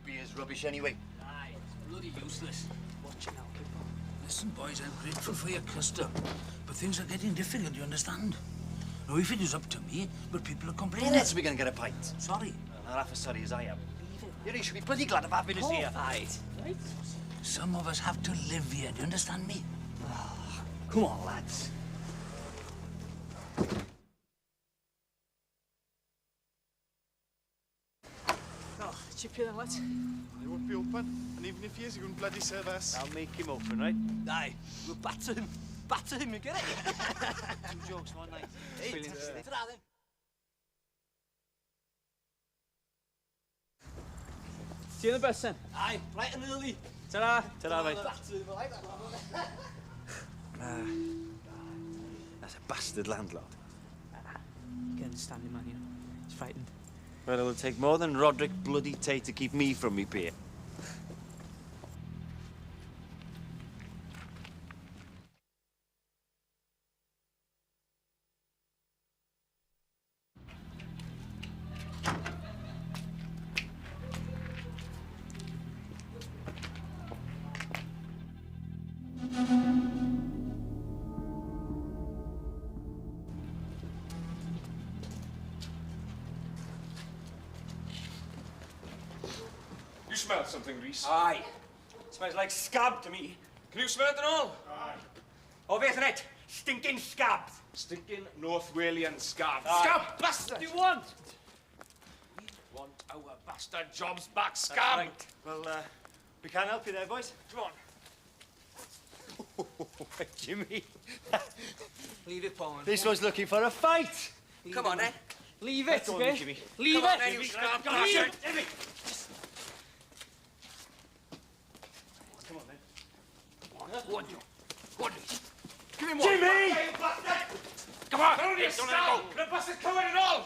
beer's rubbish anyway. Aye, it's bloody useless. Watch it now, kid. Listen, boys, I'm grateful for your custom, but things are getting difficult, you understand? Now, if it is up to me, but people are complaining... Unless we're going to get a pint. Sorry. Well, not half as sorry as I am. You should be bloody glad of having us here. Right. Some of us have to live here, do you understand me? Oh, come on, lads. Oh, chip here then, lads. He won't be open, and even if he is, he won't bloody serve us. I'll make him open, right? Aye, we'll batter him. Batter him, you get it? 2 jokes one night. Hey, Brilliant. ta-ra then. See you in the bus, then. Aye, bright and early. Ta-ra. Ta-ra, mate. Batter him, I like that one. That's a bastard landlord. You can understand him, man, you know. He's frightened. Well, it'll take more than Roderick bloody Tate to keep me from me beer. You smell something, Rhys? Aye. Smells like scab to me. Can you smell it at all? Aye. Oh, isn't it? Stinking scabs. Stinking North Walian scab. Aye. Scab bastard! What do you want? We want our bastard jobs back, scab! Right. Well, we can't help you there, boys. Come on. Jimmy. Leave it, Paul. This one's looking for a fight. Come on, then. Leave it, Go on, okay? Jimmy. Leave Come on, it. then, you scab Leave bastard. it. Jimmy. Come on, then. Go on, Joe. Go on, Rhys. Give him one. Jimmy! Come on. Don't you stand! The bastard covered it all!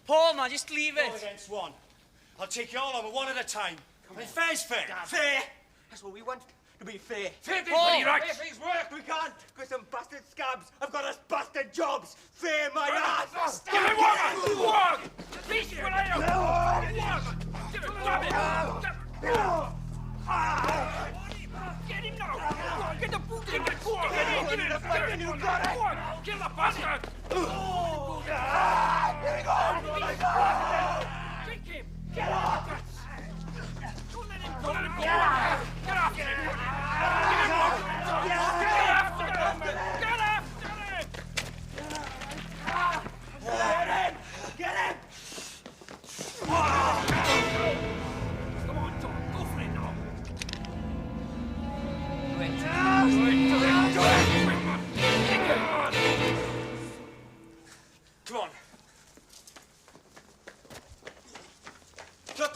Paul, man, just leave All it. against one. I'll take you all over one at a time. And fair's fair. Fair. That's what we want. To be fair. Fair thing, Paul! bloody right! Fair things work. We can't. Because some bastard scabs have got us bastard jobs. Fair, my ass. Give me one! One! Rhys, what are you? Give it, grab it! Get him now! Get the boot in the core! Get him! You got it! Kill the bastard! Here we go! Drink him! Get off! Don't let him go! Get off! Get off! Get him! Get after him! Get after him! Get him! Come on, Tom, go for it now! Come on. Look.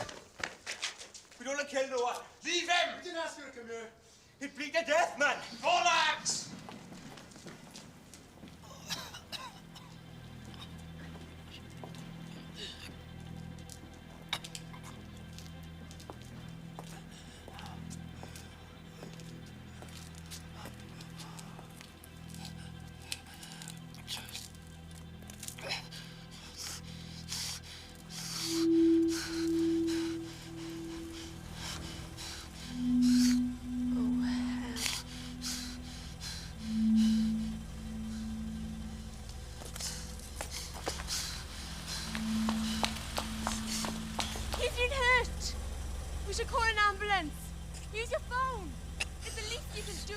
We don't want to kill no one. Leave him! Didn't ask you to come here. He'd bleed to death, man. Relax! We should call an ambulance. Use your phone. It's the least you can do.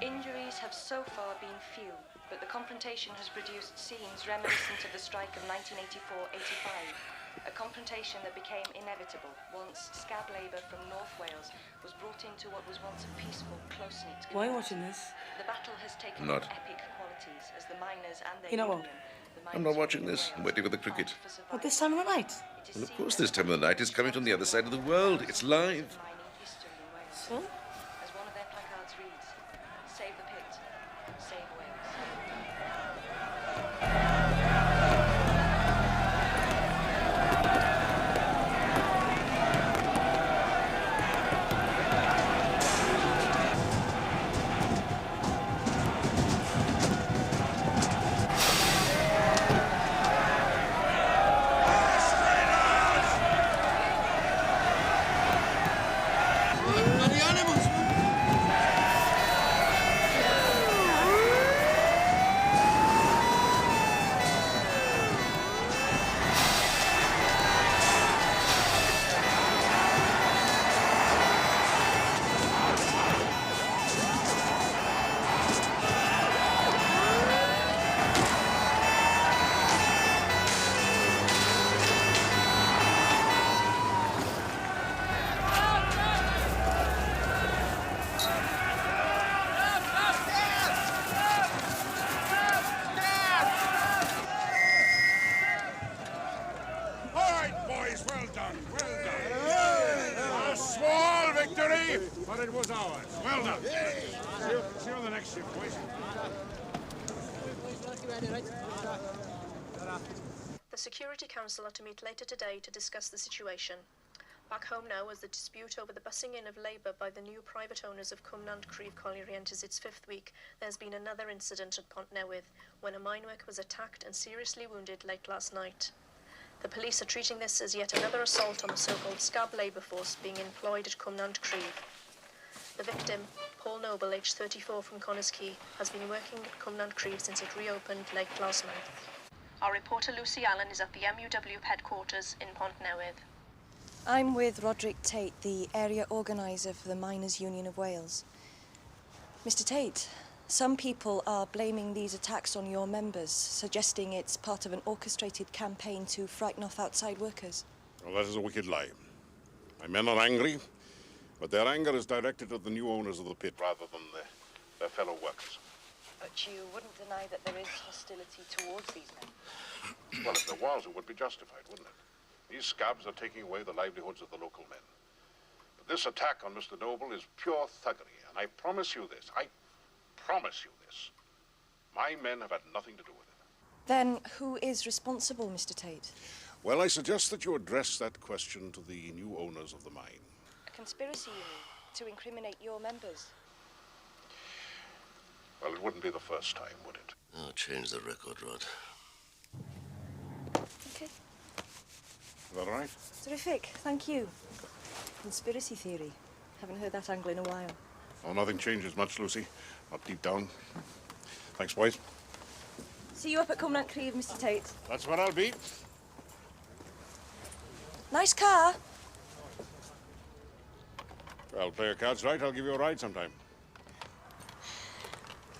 Injuries have so far been few, but the confrontation has produced scenes reminiscent of the strike of 1984-85. A confrontation that became inevitable once scab labour from North Wales was brought into what was once a peaceful, close-knit community. Why are you watching this? The battle has taken Not. on epic qualities as the miners and their You know what? union I'm not watching this. I'm waiting for the cricket. What, this time of the night? Well, of course, this time of the night is coming from the other side of the world. It's live. So? As one of their placards reads, "Save the pit, save Wales." But it was ours. Well done. See you on the next shift, boys. The Security Council are to meet later today to discuss the situation. Back home now, as the dispute over the bussing in of labour by the new private owners of Cumnant Creve Colliery enters its 5th week, there's been another incident at Pontnewydd when a mineworker was attacked and seriously wounded late last night. The police are treating this as yet another assault on the so-called scab labour force being employed at Cumnant Creve. The victim, Paul Noble, aged 34 from Connors Quay, has been working at Cumnant Creve since it reopened late last month. Our reporter Lucy Allen is at the MUW headquarters in Pontnewydd. I'm with Roderick Tate, the area organiser for the Miners' Union of Wales. Mr. Tate, some people are blaming these attacks on your members, suggesting it's part of an orchestrated campaign to frighten off outside workers. Well, that is a wicked lie. My men are angry, but their anger is directed at the new owners of the pit rather than their fellow workers. But you wouldn't deny that there is hostility towards these men? Well, if there was, it would be justified, wouldn't it? These scabs are taking away the livelihoods of the local men. But this attack on Mr. Noble is pure thuggery, and I promise you this, my men have had nothing to do with it. Then who is responsible, Mr. Tate? Well, I suggest that you address that question to the new owners of the mine. A conspiracy, you mean, to incriminate your members? Well, it wouldn't be the first time, would it? Oh, change the record, Rod. Okay. Is that all right? Terrific, thank you. Conspiracy theory. Haven't heard that angle in a while. Oh, nothing changes much, Lucy. Not deep down. Thanks, boys. See you up at Cumnant Creve, Mr. Tate. That's where I'll be. Nice car. Well, play your cards right. I'll give you a ride sometime.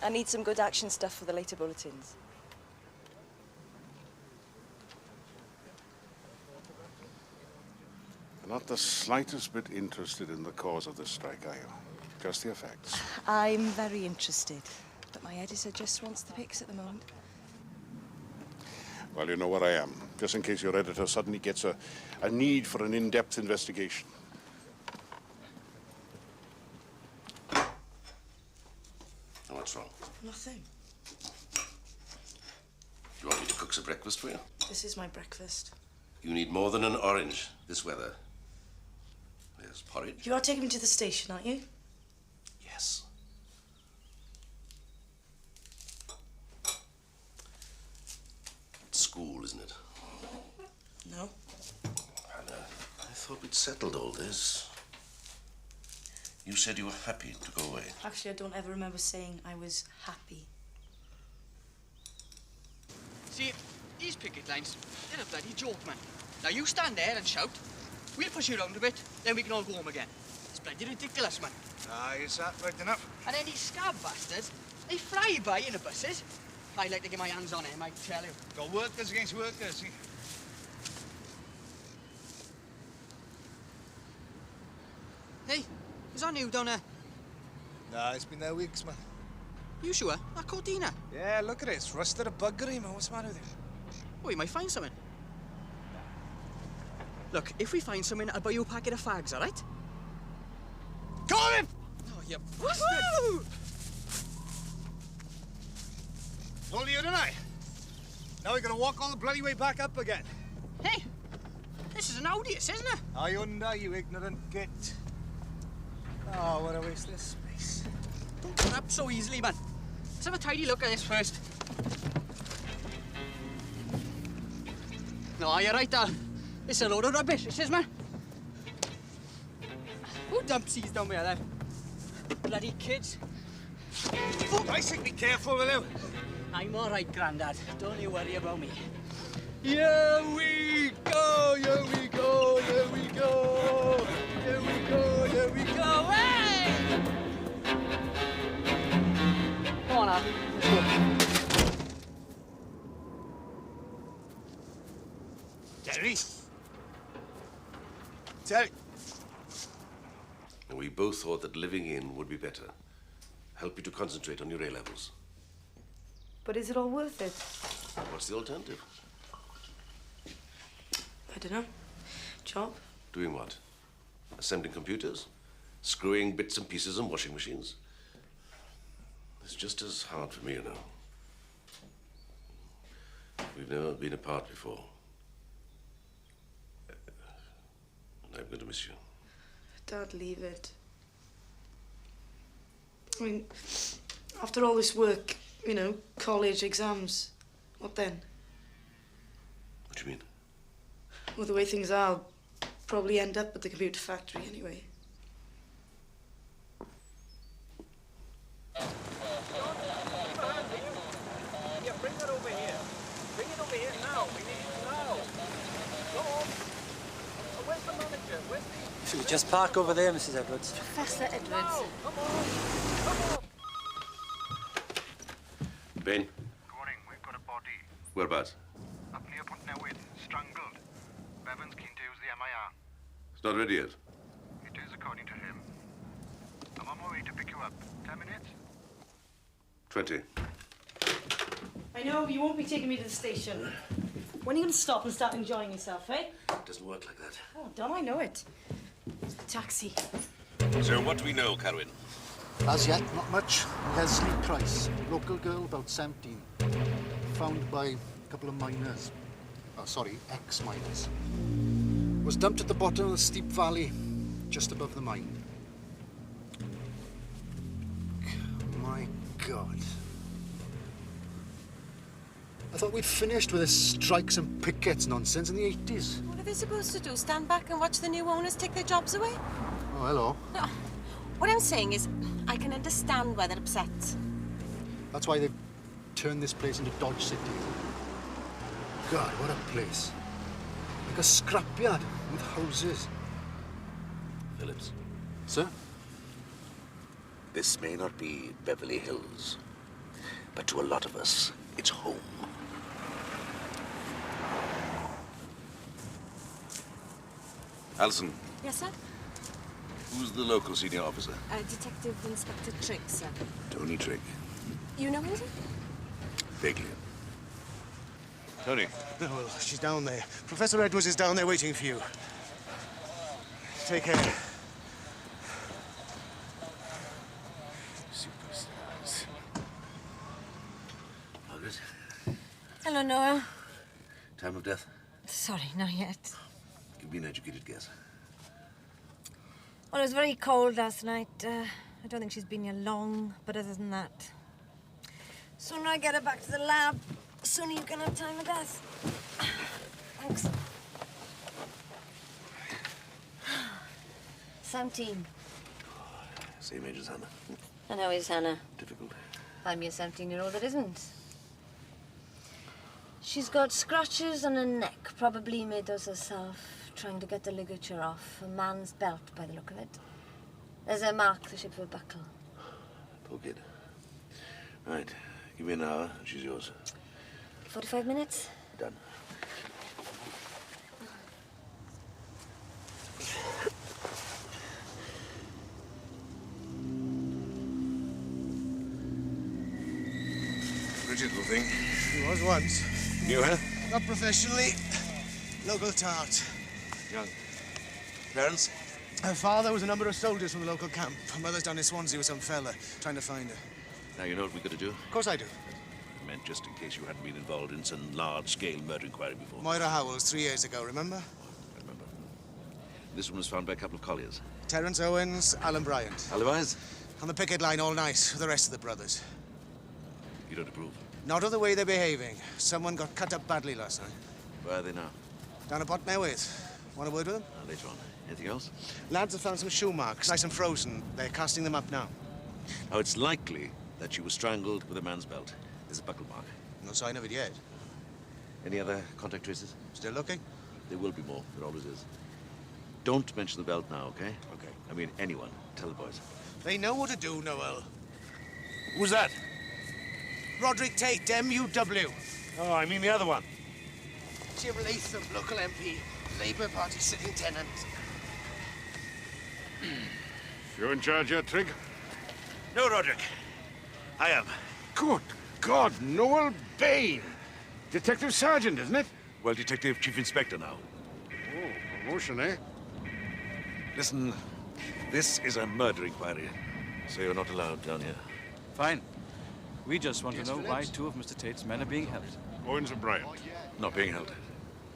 I need some good action stuff for the later bulletins. You're not the slightest bit interested in the cause of this strike, are you? Just the effects. I'm very interested, but my editor just wants the pics at the moment. Well, you know what I am, just in case your editor suddenly gets a need for an in-depth investigation. What's wrong? Nothing. You want me to cook some breakfast for you? This is my breakfast. You need more than an orange this weather. There's porridge. You are taking me to the station, aren't you? Yes. It's school, isn't it? No. Hannah, I thought we'd settled all this. You said you were happy to go away. Actually, I don't ever remember saying I was happy. See, these picket lines, they're a bloody joke, man. Now you stand there and shout. We'll push you around a bit, then we can all go home again. It's bloody ridiculous, man. Ah, is that right enough? And then these scab bastards, they fly by in the buses. I'd like to get my hands on him, I tell you. Got workers against workers, see? Hey, is that new down there? Nah, it's been there weeks, man. You sure? That Cordina? Yeah, look at it. It's rusted a buggery, man. What's the matter with it? We might find something. Look, if we find something, I'll buy you a packet of fags, all right? Got him! Oh, you bastard! Told you, didn't I? Now we're gonna walk all the bloody way back up again. Hey, this is an Audius, isn't it? I Hyundai, you ignorant git. Oh, what a waste of space. Don't turn up so easily, man. Let's have a tidy look at this first. No, you're right, Al. It's a load of rubbish, this is, man. Who dumps these down there, then? Bloody kids. Oh, I say be careful with him. I'm all right, Grandad. Don't you worry about me. Here we go, here we go, here we go. Here we go, here we go. Hey! Come on, Al. Let's go. Terry? Terry? We both thought that living in would be better. Help you to concentrate on your A-levels. But is it all worth it? What's the alternative? I don't know. Job? Doing what? Assembling computers? Screwing bits and pieces in washing machines? It's just as hard for me, you know. We've never been apart before. And I'm going to miss you. Dad, leave it. I mean, after all this work, you know, college, exams, what then? What do you mean? Well, the way things are, I'll probably end up at the computer factory anyway. Yeah, bring that over here. Bring it over here now. We need it now. Go on. Where's the manager? Where's the... Should we just park over there, Mrs. Edwards? Professor Edwards. Now, come on. Come on. Ben? Morning, we've got a body. Whereabouts? Up near Pont-newydd, strangled. Bevan's keen to use the MIR. It's not ready yet. It is, according to him. I'm on my way to pick you up. 10 minutes? 20. I know, you won't be taking me to the station. When are you going to stop and start enjoying yourself, eh? It doesn't work like that. Oh, Dom, I know it. Taxi. So what do we know, Carwyn? As yet, not much. Leslie Price, local girl, about 17. Found by a couple of miners. Oh, sorry, ex-miners. Was dumped at the bottom of the steep valley, just above the mine. My God. I thought we'd finished with this strikes and pickets nonsense in the 80s. What are they supposed to do? Stand back and watch the new owners take their jobs away? Oh, hello. No. What I'm saying is, I can understand why they're upset. That's why they've turned this place into Dodge City. God, what a place. Like a scrapyard with houses. Phillips. Sir? This may not be Beverly Hills, but to a lot of us, it's home. Alison, Yes, sir? who's the local senior officer? Detective Inspector Trigg, sir. Tony Trigg. You know him, sir? Vaguely. Tony? No, well, she's down there. Professor Edwards is down there waiting for you. Take care. Superstars. Margaret, Hello, Noel. time of death? Sorry, not yet. Give me an educated guess. Well, it was very cold last night. I don't think she's been here long, but other than that... Sooner I get her back to the lab, sooner you can have time of death. Thanks. 17. Same age as Hannah. And how is Hannah? Difficult. I'm your 17-year-old that isn't. She's got scratches on her neck, probably made those herself, trying to get the ligature off. A man's belt, by the look of it. There's a mark the shape of a buckle. Poor kid. Right. Give me an hour, and she's yours. 45 minutes? Done. Pretty little thing. She was once. Knew her? Not professionally. Local tart. Young. Parents? Her father was a number of soldiers from the local camp. Her mother's down in Swansea with some fella, trying to find her. Now you know what we got to do? Of course I do. I meant just in case you hadn't been involved in some large-scale murder inquiry before. Moira Howells, 3 years ago, remember? I remember. This one was found by a couple of colliers. Terence Owens, Alan Bryant. Alibis? On the picket line all night with the rest of the brothers. You don't approve? Not of the way they're behaving. Someone got cut up badly last night. Where are they now? Down at Port Newydd. Want a word with them? Later on. Anything else? Lads have found some shoe marks, nice and frozen. They're casting them up now. Now, it's likely that she was strangled with a man's belt. There's a buckle mark. No sign of it yet. Any other contact traces? Still looking? There will be more. There always is. Don't mention the belt now, okay? Okay. I mean, anyone. Tell the boys. They know what to do, Noel. Who's that? Roderick Tate, MUW. Oh, I mean the other one. Jim Latham, local MP. Labour Party sitting tenant. You in charge here, Trig? No, Roderick. I am. Good God, Noel Bain. Detective Sergeant, isn't it? Well, Detective Chief Inspector now. Oh, promotion, eh? Listen, this is a murder inquiry, so you're not allowed down here. Fine. We just want to know why 2 of Mr. Tate's men are being held. Owens and Bryant. Not being held.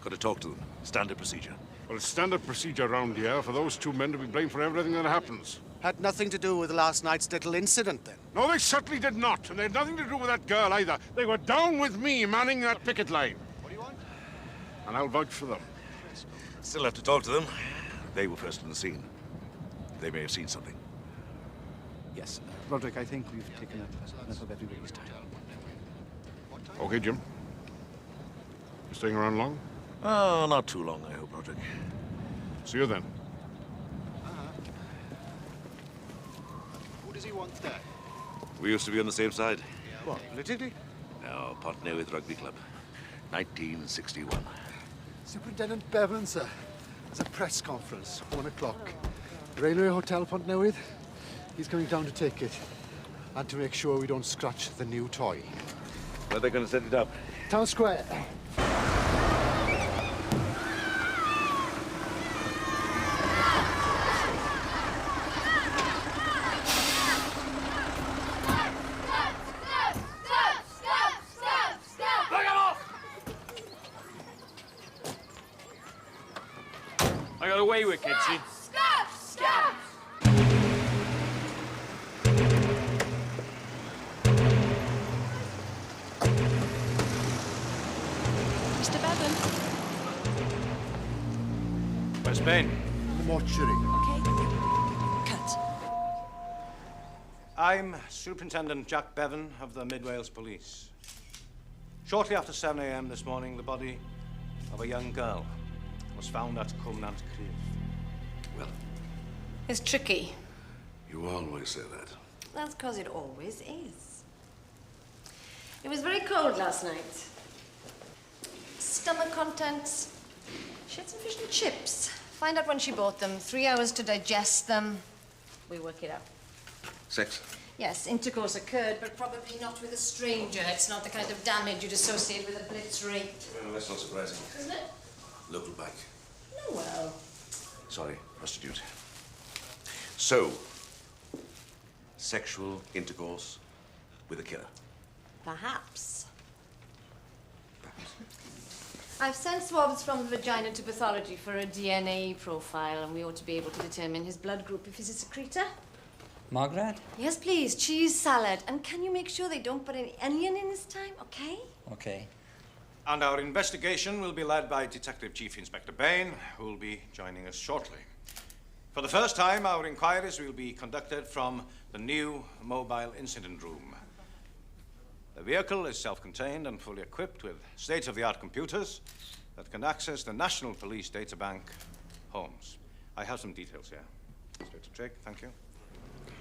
Got to talk to them. Standard procedure. Well, it's standard procedure around here for those 2 men to be blamed for everything that happens. Had nothing to do with last night's little incident, then? No, they certainly did not. And they had nothing to do with that girl either. They were down with me manning that picket line. What do you want? And I'll vouch for them. Still have to talk to them. They were first on the scene. They may have seen something. Yes, Roderick, I think we've taken up enough of everybody's time. Okay, Jim. You staying around long? Oh, not too long, I hope, Roderick. See you then. Who does he want there? We used to be on the same side. What, politically? Now, Port Newydd Rugby Club. 1961. Superintendent Bevan, sir. There's a press conference, 1 o'clock. Railway Hotel, Port Newydd. He's coming down to take it. And to make sure we don't scratch the new toy. Where are they going to set it up? Town Square. I got away with it, see? Stop! Mr. Bevan. Where's Bain? The mortuary. Okay. Cut. I'm Superintendent Jack Bevan of the Mid Wales Police. Shortly after 7 a.m. this morning, the body of a young girl was found at Cumnant Creve. Well, It's tricky. you always say that. That's because it always is. It was very cold last night. Stomach contents. She had some fish and chips. Find out when she bought them. 3 hours to digest them. We work it out. Sex? Yes, intercourse occurred, but probably not with a stranger. It's not the kind of damage you'd associate with a blitz rape. Well, that's not surprising. Isn't it? Local bike. Oh, well. Sorry, prostitute. So, sexual intercourse with a killer. Perhaps. I've sent swabs from the vagina to pathology for a DNA profile, and we ought to be able to determine his blood group if he's a secretor. Margaret? Yes, please. Cheese salad. And can you make sure they don't put any onion in this time, okay? Okay. And our investigation will be led by Detective Chief Inspector Bain, who will be joining us shortly. For the first time, our inquiries will be conducted from the new mobile incident room. The vehicle is self-contained and fully equipped with state-of-the-art computers that can access the National Police Databank homes. I have some details here. Straight to Trig, thank you.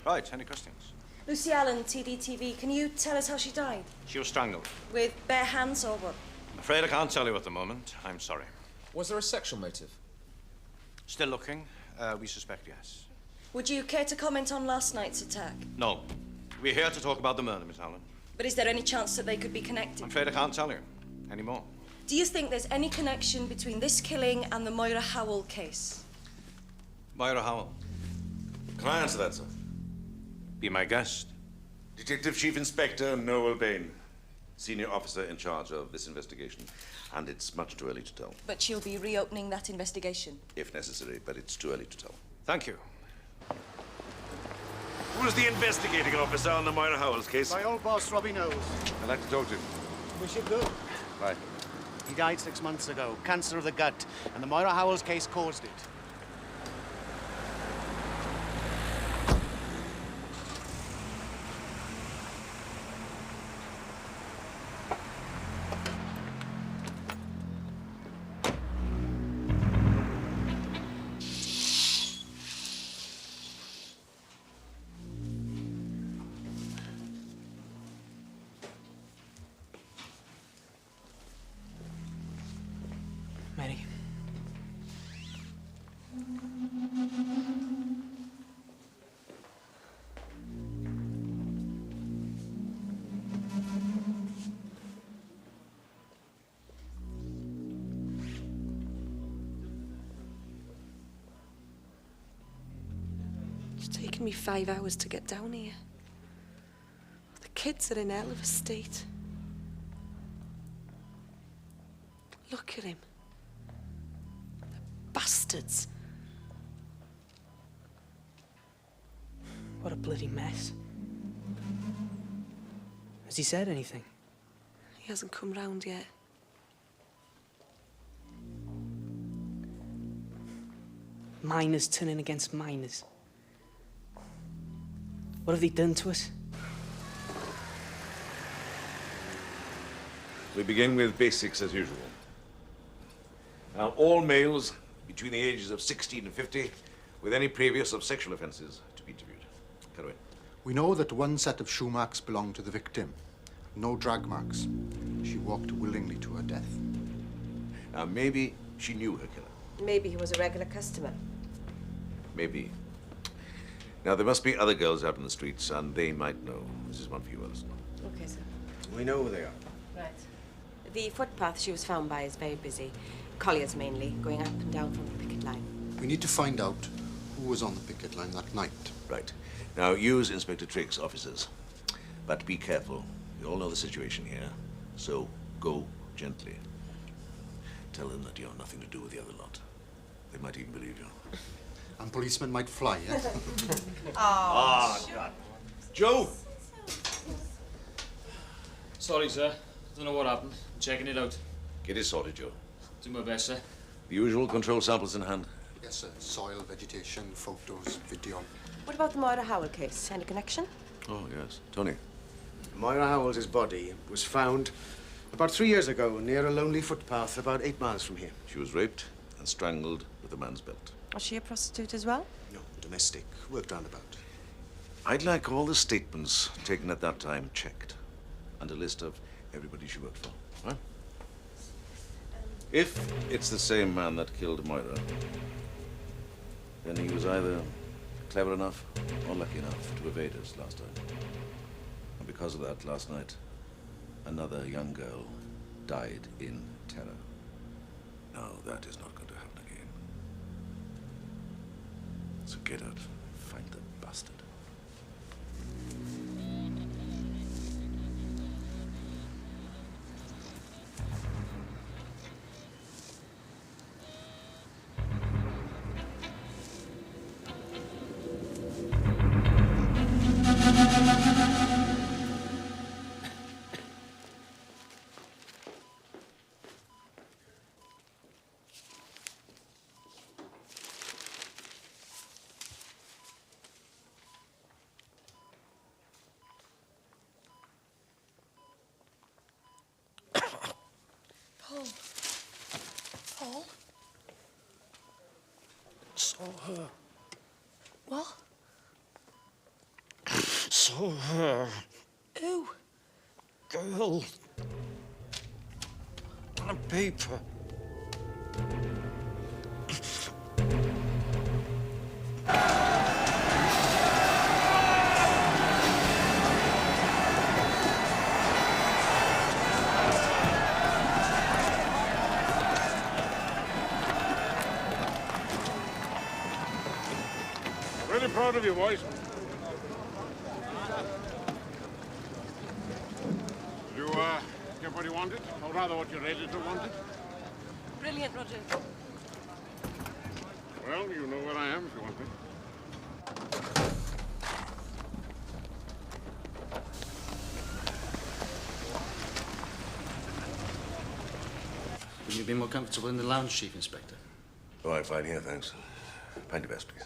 Right, any questions? Lucy Allen, TDTV. Can you tell us how she died? She was strangled. With bare hands or what? I'm afraid I can't tell you at the moment. I'm sorry. Was there a sexual motive? Still looking. We suspect yes. Would you care to comment on last night's attack? No. We're here to talk about the murder, Miss Allen. But is there any chance that they could be connected? I'm afraid I can't tell you anymore. Do you think there's any connection between this killing and the Moira Howell case? Moira Howell. Can I answer that, sir? Be my guest. Detective Chief Inspector Noel Bain, senior officer in charge of this investigation. And it's much too early to tell. But she'll be reopening that investigation. If necessary, but it's too early to tell. Thank you. Who's the investigating officer on the Moira Howell's case? My old boss, Robbie knows. I'd like to talk to him. We should go. Why? He died 6 months ago, cancer of the gut, and the Moira Howell's case caused it. Mary. It's taken me 5 hours to get down here. The kids are in hell of a state. Look at him. Bastards. What a bloody mess. Has he said anything? He hasn't come round yet. Miners turning against miners. What have they done to us? We begin with basics as usual. Now, all males between the ages of 16 and 50 with any previous of sexual offences to be interviewed. Cut away. We know that one set of shoe marks belonged to the victim. No drag marks. She walked willingly to her death. Now, maybe she knew her killer. Maybe he was a regular customer. Maybe. Now, there must be other girls out in the streets, and they might know. This is one for you, Alison. Okay, sir. We know who they are. Right. The footpath she was found by is very busy. Colliers mainly, going up and down from the picket line. We need to find out who was on the picket line that night. Right. Now, use Inspector Triggs, officers. But be careful. You all know the situation here. So, go gently. Tell them that you have nothing to do with the other lot. They might even believe you. And policemen might fly, eh? God. Joe! Sorry, sir. Don't know what happened. I'm checking it out. Get it sorted, Joe. Do my best, sir. The usual control samples in hand. Yes, sir. Soil, vegetation, photos, video. What about the Moira Howell case? Any connection? Oh, yes. Tony. Moira Howell's body was found about 3 years ago near a lonely footpath about 8 miles from here. She was raped and strangled with a man's belt. Was she a prostitute as well? No, domestic. Worked roundabout. I'd like all the statements taken at that time checked. And a list of everybody she worked for. Huh? If it's the same man that killed Moira, then he was either clever enough or lucky enough to evade us last time. And because of that, last night, another young girl died in terror. No, that is not going to happen again. So get out, find the bastard. Paul? Saw her. What? Saw her. Who? Girl. On a paper. proud of you, boys. Did you, get what you wanted? Or rather, what your editor wanted? Brilliant, Roger. Well, you know where I am if you want me. Would you be more comfortable in the lounge, Chief Inspector? Oh, I'm fine here, thanks. Pint of best, please.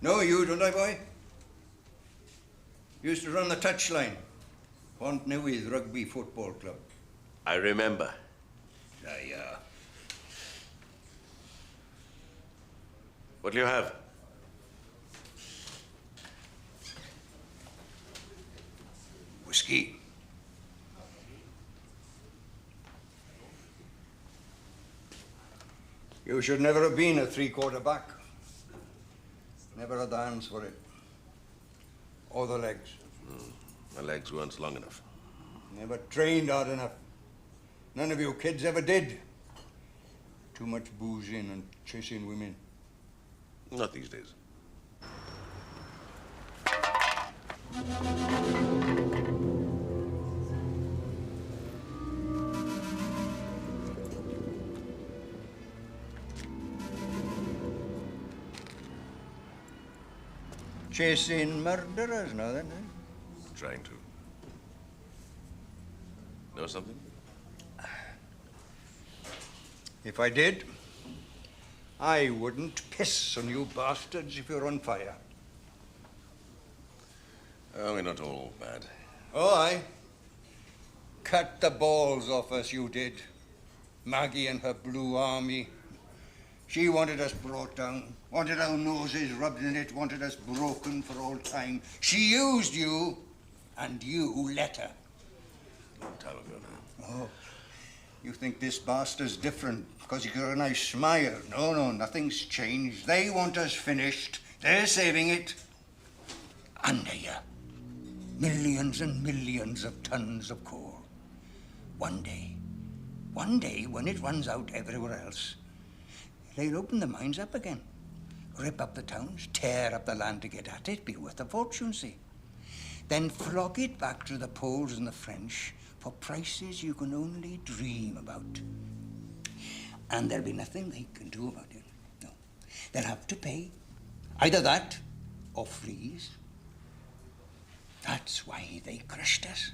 Know you, don't I, boy? Used to run the touchline. Pont Newydd Rugby Football Club. I remember. Yeah. What'll you have? Whiskey. You should never have been a three-quarter back. Never had the hands for it. Or the legs. My legs weren't long enough. Never trained hard enough. None of you kids ever did. Too much boozing and chasing women. Not these days. Chasing murderers now then, eh? Trying to. Know something? If I did, I wouldn't piss on you bastards if you're on fire. Oh, we're not all bad. Oh, aye. Cut the balls off us, you did. Maggie and her blue army. She wanted us brought down, wanted our noses rubbed in it, wanted us broken for all time. She used you, and you let her. Long time ago now. Oh, you think this bastard's different because you got a nice smile. No, nothing's changed. They want us finished. They're saving it. Under you. Millions and millions of tons of coal. One day, when it runs out everywhere else, they'll open the mines up again. Rip up the towns, tear up the land to get at it, be worth a fortune, see. Then flog it back to the Poles and the French for prices you can only dream about. And there'll be nothing they can do about it. No. They'll have to pay. Either that or freeze. That's why they crushed us.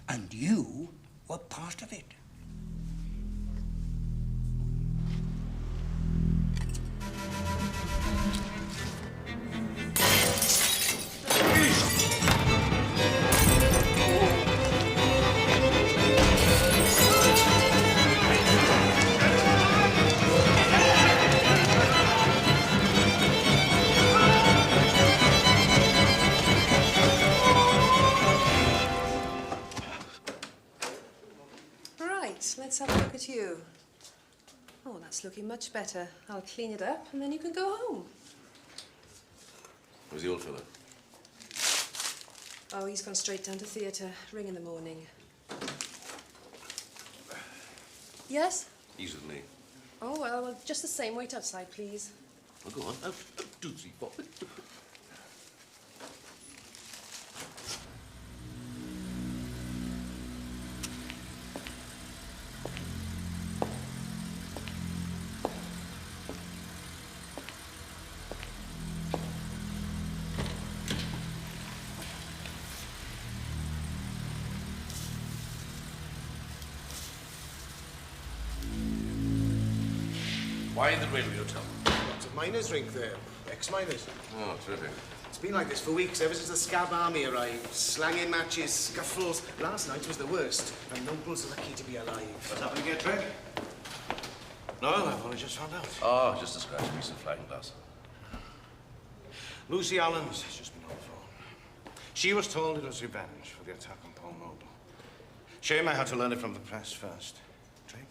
And you were part of it. Let's have a look at you. Oh, that's looking much better. I'll clean it up and then you can go home. Where's the old fella? Oh, he's gone straight down to theatre. Ring in the morning. Yes? He's with me. Oh, well, just the same. Wait outside, please. Oh, go on. Out, 2, 3, 4. Why the railway hotel? Lots of miners drink there. Ex-miners. Oh, terrific. It's been like this for weeks, ever since the Scab Army arrived. Slanging matches, scuffles. Last night was the worst. And nobles lucky to be alive. What's happened again, Trent? No, I've only just found out. Oh, just a scratch piece of flying glass. Lucy Allen's just been on the phone. She was told it was revenge for the attack on Paul Noble. Shame I had to learn it from the press first. Drake,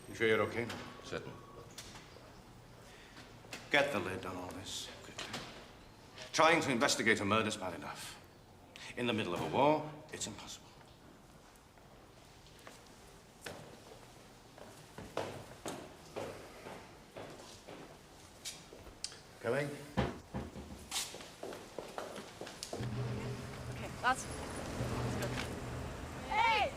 you sure you're okay now? Certain. Get the lid on all this quickly. Trying to investigate a murder's bad enough. In the middle of a war, it's impossible. Coming? Okay, lads. Let's go. Hey!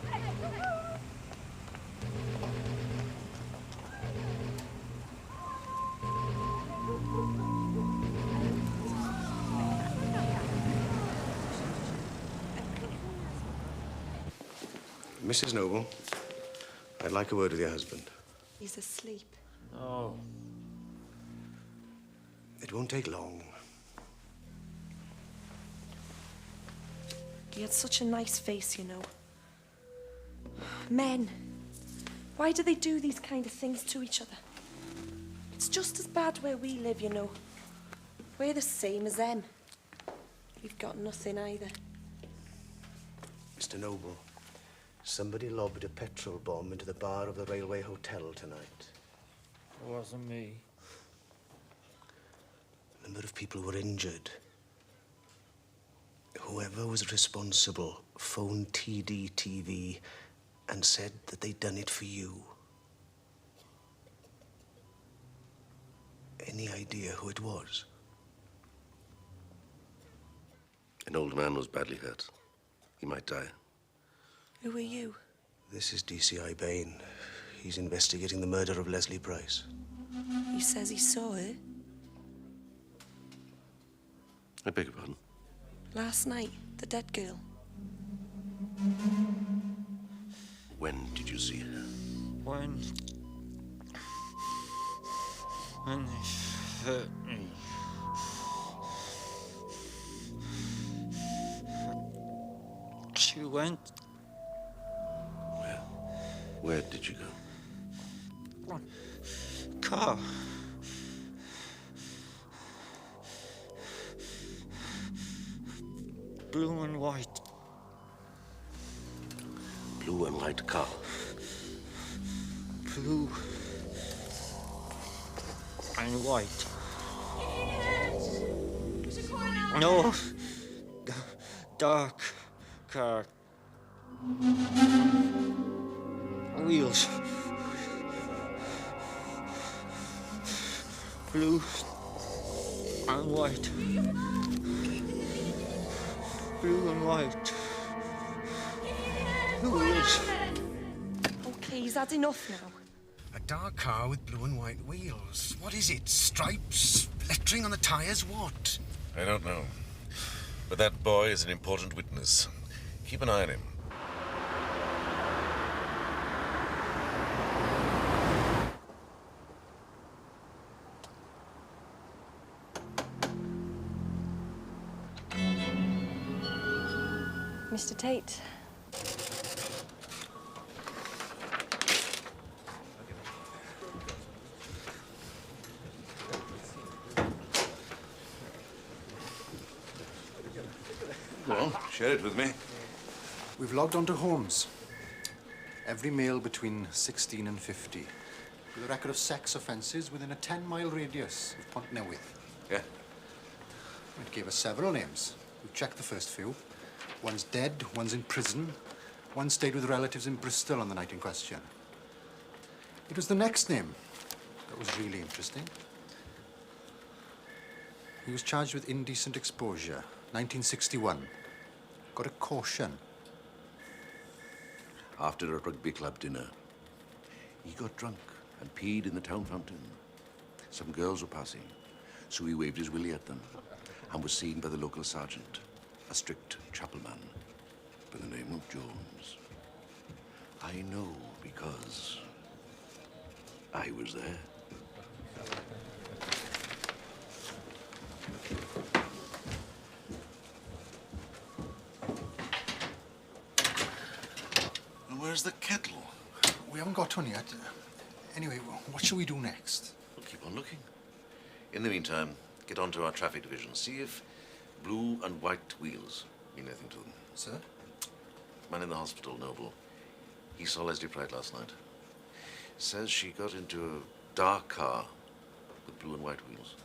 Mrs. Noble, I'd like a word with your husband. He's asleep. Oh. It won't take long. He had such a nice face, you know. Men. Why do they do these kind of things to each other? It's just as bad where we live, you know. We're the same as them. We've got nothing either. Mr. Noble, somebody lobbed a petrol bomb into the bar of the railway hotel tonight. It wasn't me. A number of people were injured. Whoever was responsible phoned TD-TV and said that they'd done it for you. Any idea who it was? An old man was badly hurt. He might die. Who are you? This is DCI Bain. He's investigating the murder of Leslie Price. He says he saw her I beg your pardon? last night, the dead girl. When did you see her? When they hurt me. She went. Where did you go? Car. Blue and white. Blue and white car. Blue and white. No. Dark car. Wheels. Blue and white. Blue and white. Wheels. Okay, he's had enough now. A dark car with blue and white wheels. What is it? Stripes? Lettering on the tyres? What? I don't know. But that boy is an important witness. Keep an eye on him. Mr. Tate. Go on, share it with me. We've logged onto homes. Every male between 16 and 50. With a record of sex offences within a 10-mile radius of Pont Newydd. Yeah. It gave us several names. We've checked the first few. One's dead, one's in prison. One stayed with relatives in Bristol on the night in question. It was the next name that was really interesting. He was charged with indecent exposure, 1961. Got a caution. After a rugby club dinner, he got drunk and peed in the town fountain. Some girls were passing, so he waved his willy at them and was seen by the local sergeant, a strict chapel man by the name of Jones. I know because I was there. And where's the kettle? We haven't got one yet. Anyway, what shall we do next? We'll keep on looking. In the meantime, get on to our traffic division. See if blue and white wheels mean anything to them. Sir? Man in the hospital, Noble. He saw Leslie Pride last night. Says she got into a dark car with blue and white wheels.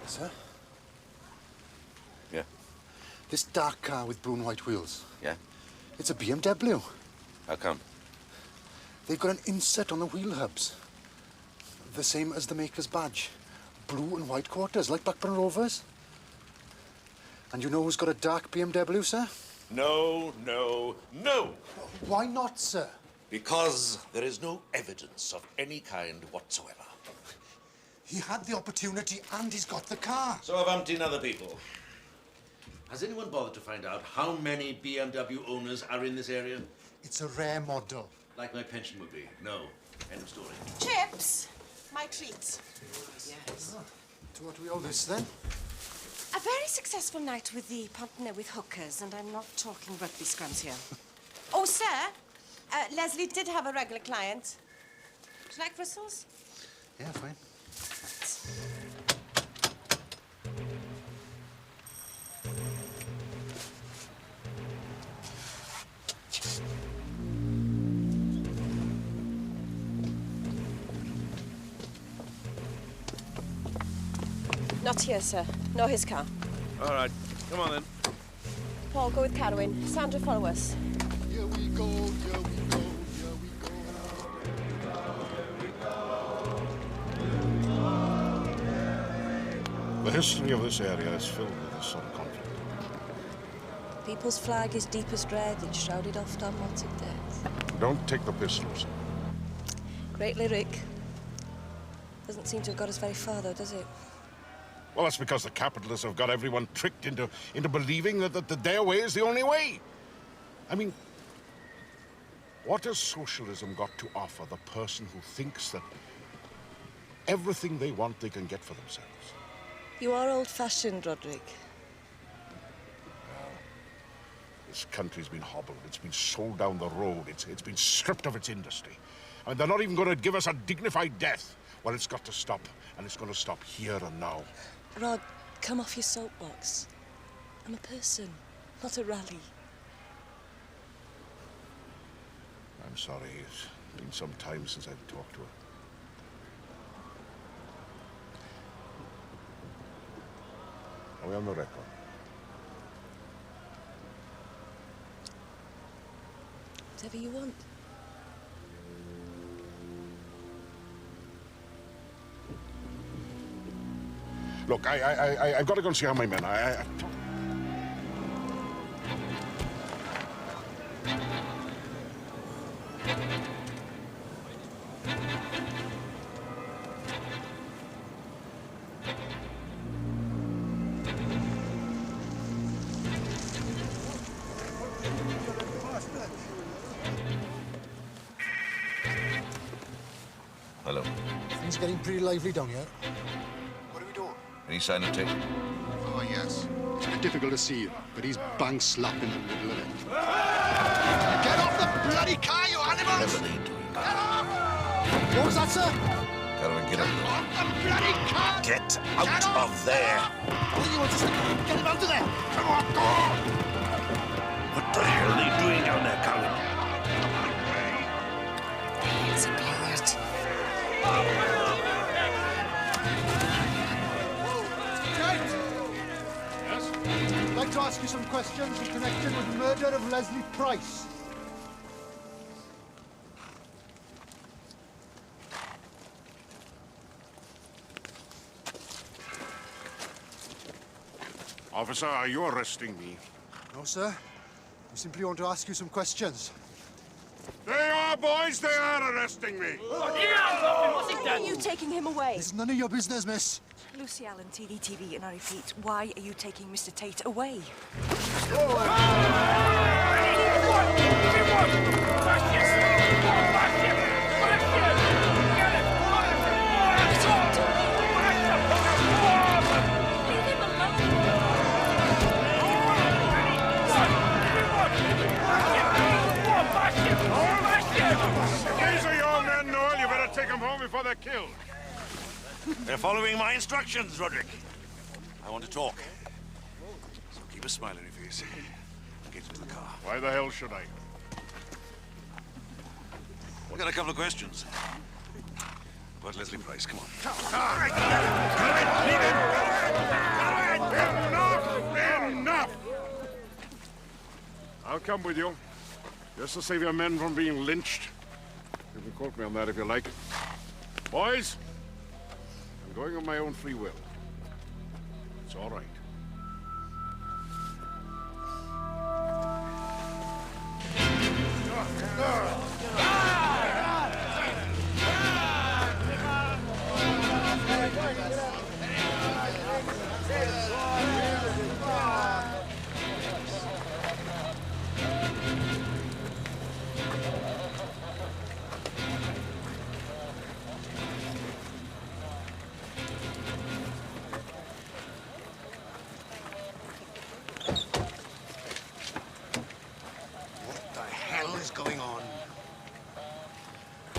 Sir? Yeah? This dark car with blue and white wheels. Yeah? It's a BMW. How come? They've got an inset on the wheel hubs. The same as the maker's badge. Blue and white quarters, like Blackburn Rovers. And you know who's got a dark BMW, sir? No, no, no! Why not, sir? Because there is no evidence of any kind whatsoever. He had the opportunity and he's got the car. So have umpteen other people. Has anyone bothered to find out how many BMW owners are in this area? It's a rare model. Like my pension would be. No. End of story. Chips, my treat. Yes. To what do we owe this, then? A very successful night with the partner with hookers, and I'm not talking rugby scrums here. Oh, sir, Leslie did have a regular client. Would you like bristles? Yeah, fine. Not here, sir. Nor his car. All right, come on then. Paul, go with Carwyn. Sandra, follow us. Here we go, here we go, here we go. The history of this area is filled with this sort of conflict. People's flag is deepest red. It's shrouded oft unwanted death. Don't take the pistols. Great lyric. Doesn't seem to have got us very far, though, does it? Well, that's because the capitalists have got everyone tricked into believing that their way is the only way. I mean, what has socialism got to offer the person who thinks that everything they want they can get for themselves? You are old-fashioned, Roderick. This country's been hobbled. It's been sold down the road. It's been stripped of its industry. I mean, they're not even going to give us a dignified death. Well, it's got to stop, and it's going to stop here and now. Rod, come off your soapbox. I'm a person, not a rally. I'm sorry. It's been some time since I've talked to her. Are we on the record? Whatever you want. Look, I've got to go and see how my men are. Hello. Things getting pretty lively down here. What are we doing? Any sign of Tate? Oh, yes. It's a bit difficult to see, but he's bang slap in the middle of it. Get off the bloody car, you animals! Whatever they do. Get off! What was that, sir? Gotta get up there. Off the bloody car! Get out of there! I think you want to get him out of there! Come on, go on! What the hell are they doing down there, Colin? It's a pirate. Yes? I'd like to ask you some questions in connection with the murder of Leslie Price. Officer, are you arresting me? No, sir. I simply want to ask you some questions. They are, boys! They are arresting me! Why are you taking him away? It's none of your business, miss. Lucy Allen, TDTV, and I repeat, why are you taking Mr. Tate away? These are your men, Noel. You better take them home before they're killed. They're following my instructions, Roderick. I want to talk. Keep a smile on your face. Get into the car. Why the hell should I? We've got a couple of questions. About Leslie Price, come on. Enough! I'll come with you. Just to save your men from being lynched. You can quote me on that if you like. Boys, I'm going of my own free will. It's all right.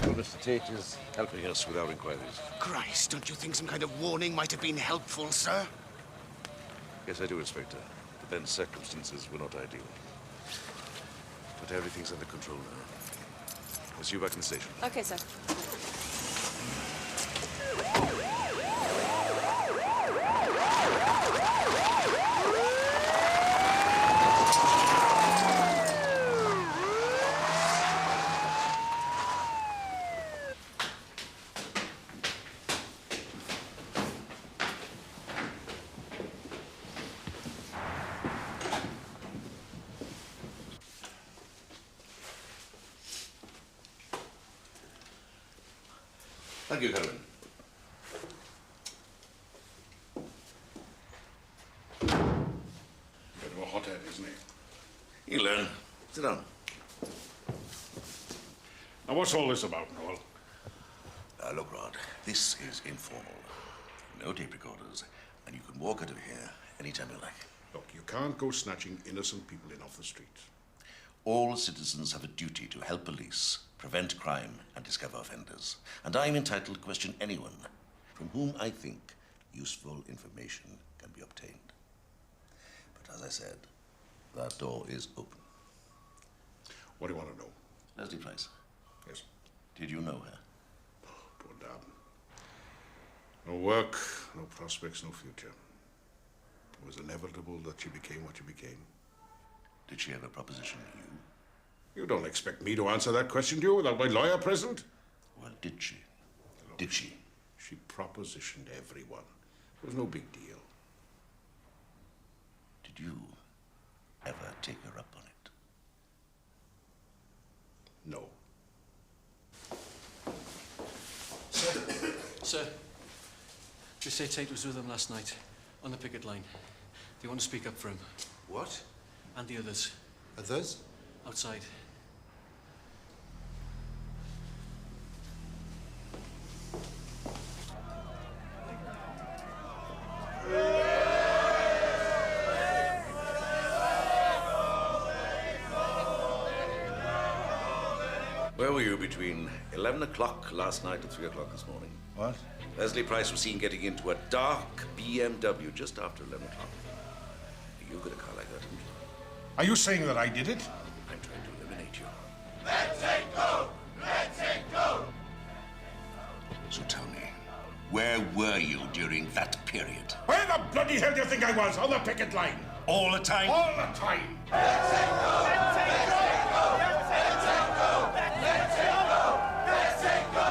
Mr. Tate is helping us with our inquiries. Christ, don't you think some kind of warning might have been helpful, sir? Yes, I do, Inspector. But then circumstances were not ideal. But everything's under control now. I'll see you back in the station. Okay, sir. Thank you, Caroline. Bit of a hothead, isn't he? You learn. Sit down. Now, what's all this about, Noel? Look, Rod, this is informal. No tape recorders, and you can walk out of here anytime you like. Look, you can't go snatching innocent people in off the street. All citizens have a duty to help police, prevent crime, and discover offenders. And I'm entitled to question anyone from whom I think useful information can be obtained. But as I said, that door is open. What do you want to know? Leslie Price. Yes. Did you know her? Poor damn. No work, no prospects, no future. It was inevitable that she became what she became. Did she have a proposition to you? You don't expect me to answer that question, do you, without my lawyer present? Well, did she? Did she? She propositioned everyone. It was no big deal. Did you ever take her up on it? No. Sir, they say Tate was with them last night, on the picket line. They want to speak up for him. What? And the others. Others? Outside. Where were you between 11 o'clock last night and 3 o'clock this morning? What? Leslie Price was seen getting into a dark BMW just after 11 o'clock. You got a car like that, didn't you? Are you saying that I did it? I'm trying to eliminate you. Let Tate go! Let Tate go! So tell me, where were you during that period? Where the bloody hell do you think I was? On the picket line? All the time? All the time! Let Tate go! Let Tate go! Let Tate go! Let Tate go! Let Tate go!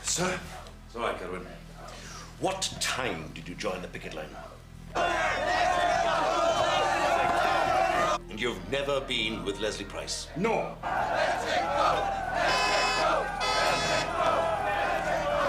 Sir? It's all right, Kerwin. What time did you join the picket line? And you've never been with Leslie Price? No. Let Tate go! Let Tate go! Let Tate go!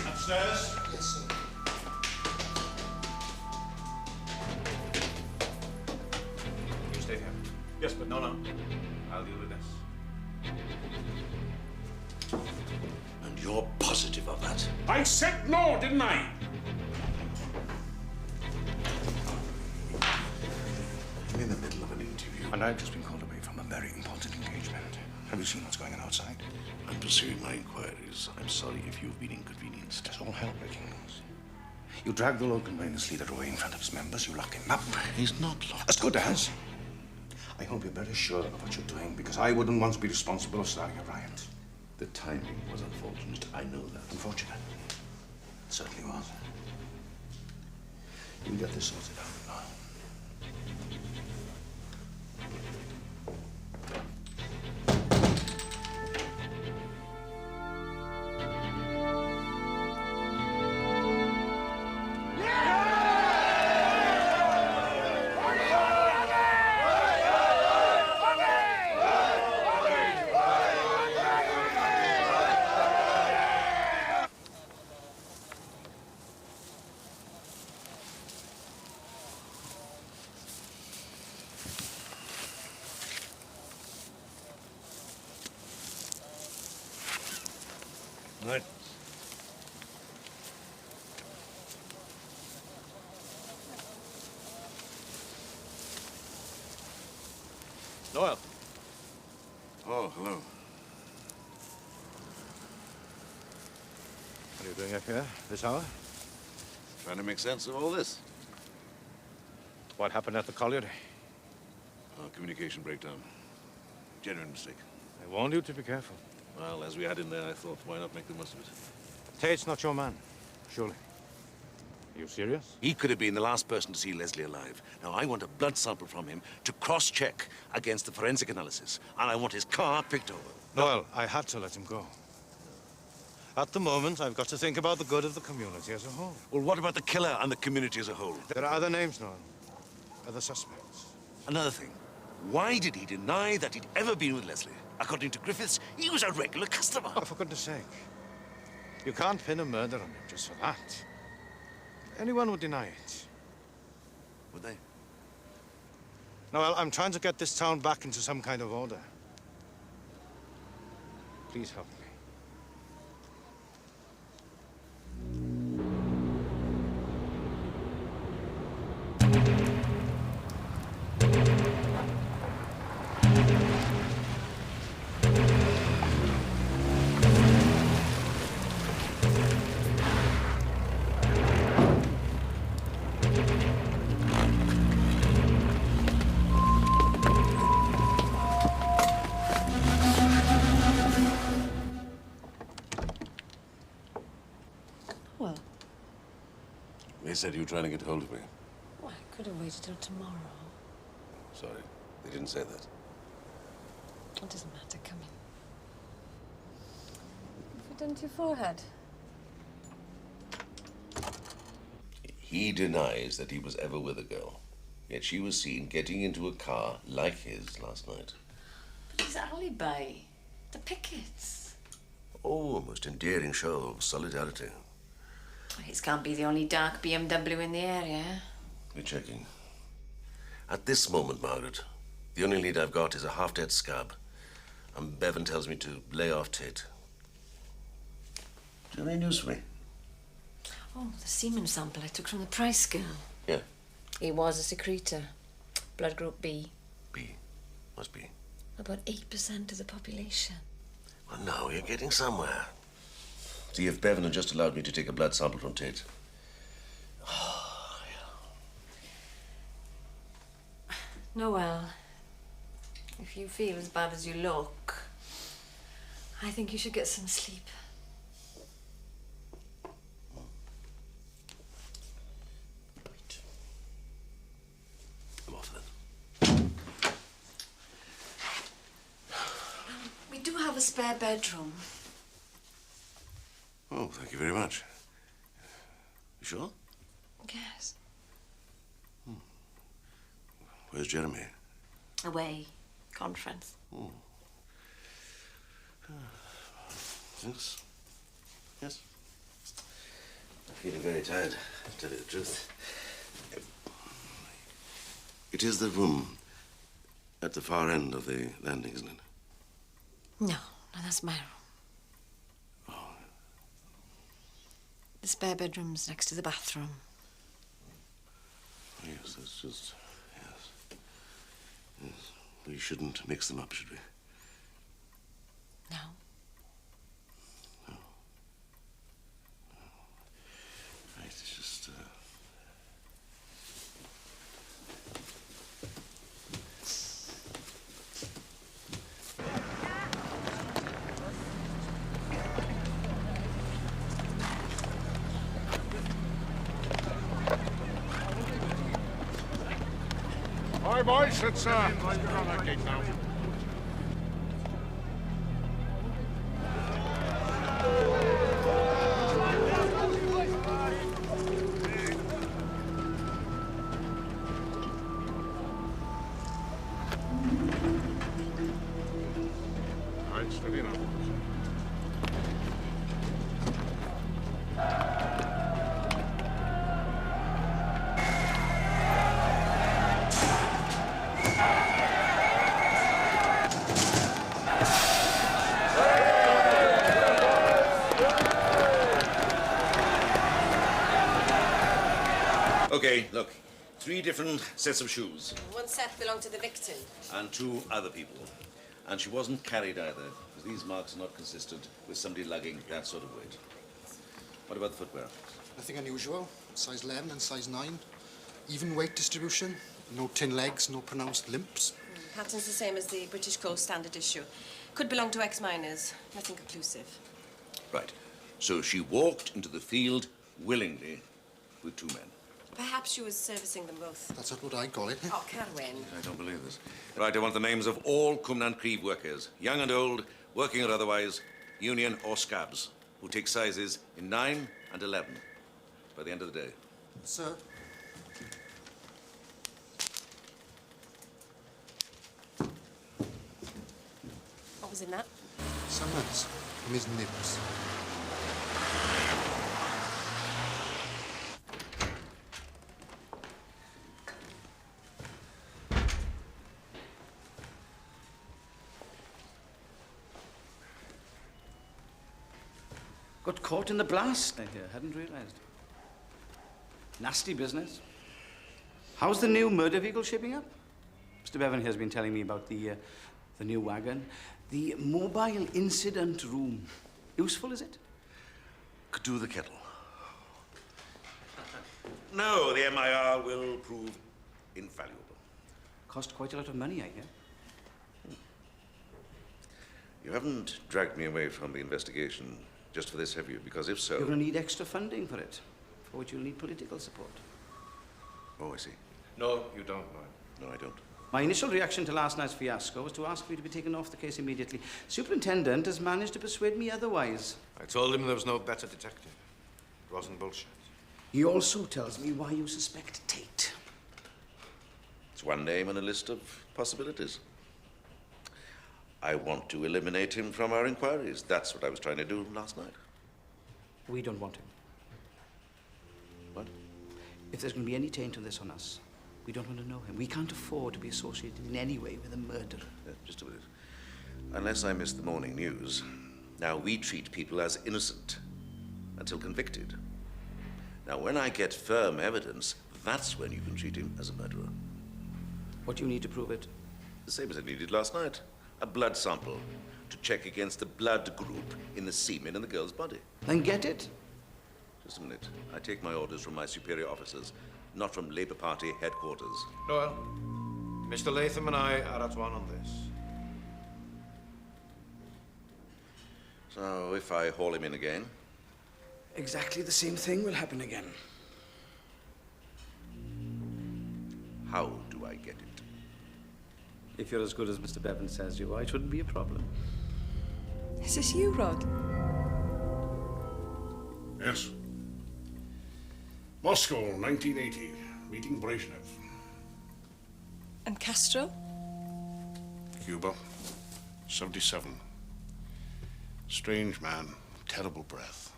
Upstairs? Yes, sir. You stay here. Yes, but No. I'll deal with this. And you're positive of that? I said no, didn't I? I've just been called away from a very important engagement. Have you seen what's going on outside? I'm pursuing my inquiries. I'm sorry if you've been inconvenienced. It's all hell breaking loose. You drag the local miners leader away in front of his members, you lock him up. He's not locked as good as. I hope you're very sure of what you're doing, because I wouldn't want to be responsible for starting a riot. The timing was unfortunate. I know that. Unfortunate? It certainly was. You'll get this sorted out. Right. Noel. Oh, hello. What are you doing up here this hour? Trying to make sense of all this. What happened at the colliery? Communication breakdown. Genuine mistake. I warned you to be careful. Well, as we had in there, I thought, why not make the most of it? Tate's not your man, surely. Are you serious? He could have been the last person to see Leslie alive. Now, I want a blood sample from him to cross-check against the forensic analysis, and I want his car picked over. Noel, I had to let him go. At the moment, I've got to think about the good of the community as a whole. Well, what about the killer and the community as a whole? There are other names, Noel. Other suspects. Another thing. Why did he deny that he'd ever been with Leslie? According to Griffiths, he was a regular customer. Oh, for goodness sake. You can't pin a murder on him just for that. Anyone would deny it. Would they? Noel, I'm trying to get this town back into some kind of order. Please help me. Well, They said you were trying to get hold of me. well, I could have waited till tomorrow. Sorry, they didn't say that. It doesn't matter. Come in. Have you done to your forehead? He denies that he was ever with a girl. Yet she was seen getting into a car like his last night. His alibi. The pickets. Oh, a most endearing show of solidarity. His can't be the only dark BMW in the area. We're checking. At this moment, Margaret, the only lead I've got is a half-dead scab. And Bevan tells me to lay off Tate. Do you have any news for me? Oh, the semen sample I took from the Price girl. Yeah. He was a secretor. Blood group B. B. Must be. About 8% of the population. Well, now you're getting somewhere. See if Bevan had just allowed me to take a blood sample from Tate. Oh, yeah. Noel, if you feel as bad as you look, I think you should get some sleep. I'm off then. We do have a spare bedroom. Oh, thank you very much. You sure? Yes. Where's Jeremy? Away. Conference. Oh. Yes. Yes. I'm feeling very tired, to tell you the truth. It is the room at the far end of the landing, isn't it? No, that's my room. The spare bedroom's next to the bathroom. Yes, that's just... Yes. Yes. We shouldn't mix them up, should we? No. No. Right, it's just, All right, boys, let's get on that gate now. All right, steady now. Okay, look. 3 different sets of shoes. One set belonged to the victim. And 2 other people. And she wasn't carried either, because these marks are not consistent with somebody lugging that sort of weight. What about the footwear? Nothing unusual. Size 11 and size 9. Even weight distribution. No tin legs, no pronounced limps. Pattern's the same as the British Coast standard issue. Could belong to ex-miners. Nothing conclusive. Right. So she walked into the field willingly with 2 men. Perhaps she was servicing them both. That's not what I call it. Oh, Carwyn. I don't believe this. Right, I want the names of all Cumnan Creve workers, young and old, working or otherwise, union or scabs, who take sizes in 9 and 11 by the end of the day. Sir. What was in that? Summons from his nibs. Got caught in the blast, I hear. Hadn't realized. Nasty business. How's the new murder vehicle shaping up? Mr. Bevan here has been telling me about the new wagon. The mobile incident room. Useful, is it? Could do the kettle. No, the MIR will prove invaluable. Cost quite a lot of money, I hear. You haven't dragged me away from the investigation just for this, have you? Because if so... You're going to need extra funding for it, for which you'll need political support. Oh, I see. No, you don't, no. No, I don't. My initial reaction to last night's fiasco was to ask for you to be taken off the case immediately. Superintendent has managed to persuade me otherwise. I told him there was no better detective. It wasn't bullshit. He also tells me why you suspect Tate. It's one name on a list of possibilities. I want to eliminate him from our inquiries. That's what I was trying to do last night. We don't want him. What? If there's going to be any taint on this on us, we don't want to know him. We can't afford to be associated in any way with a murderer. Yeah, just a minute. Unless I missed the morning news, now we treat people as innocent until convicted. Now, when I get firm evidence, that's when you can treat him as a murderer. What do you need to prove it? The same as I needed last night. A blood sample to check against the blood group in the semen in the girl's body. Then get it. Just a minute. I take my orders from my superior officers, not from Labour Party headquarters. Noel, Mr. Latham and I are at one on this. So, if I haul him in again? Exactly the same thing will happen again. How do I get it? If you're as good as Mr. Bevan says you are, it shouldn't be a problem. Is this you, Rod? Yes. Moscow, 1980. Meeting Brezhnev. And Castro? Cuba, 77. Strange man, terrible breath.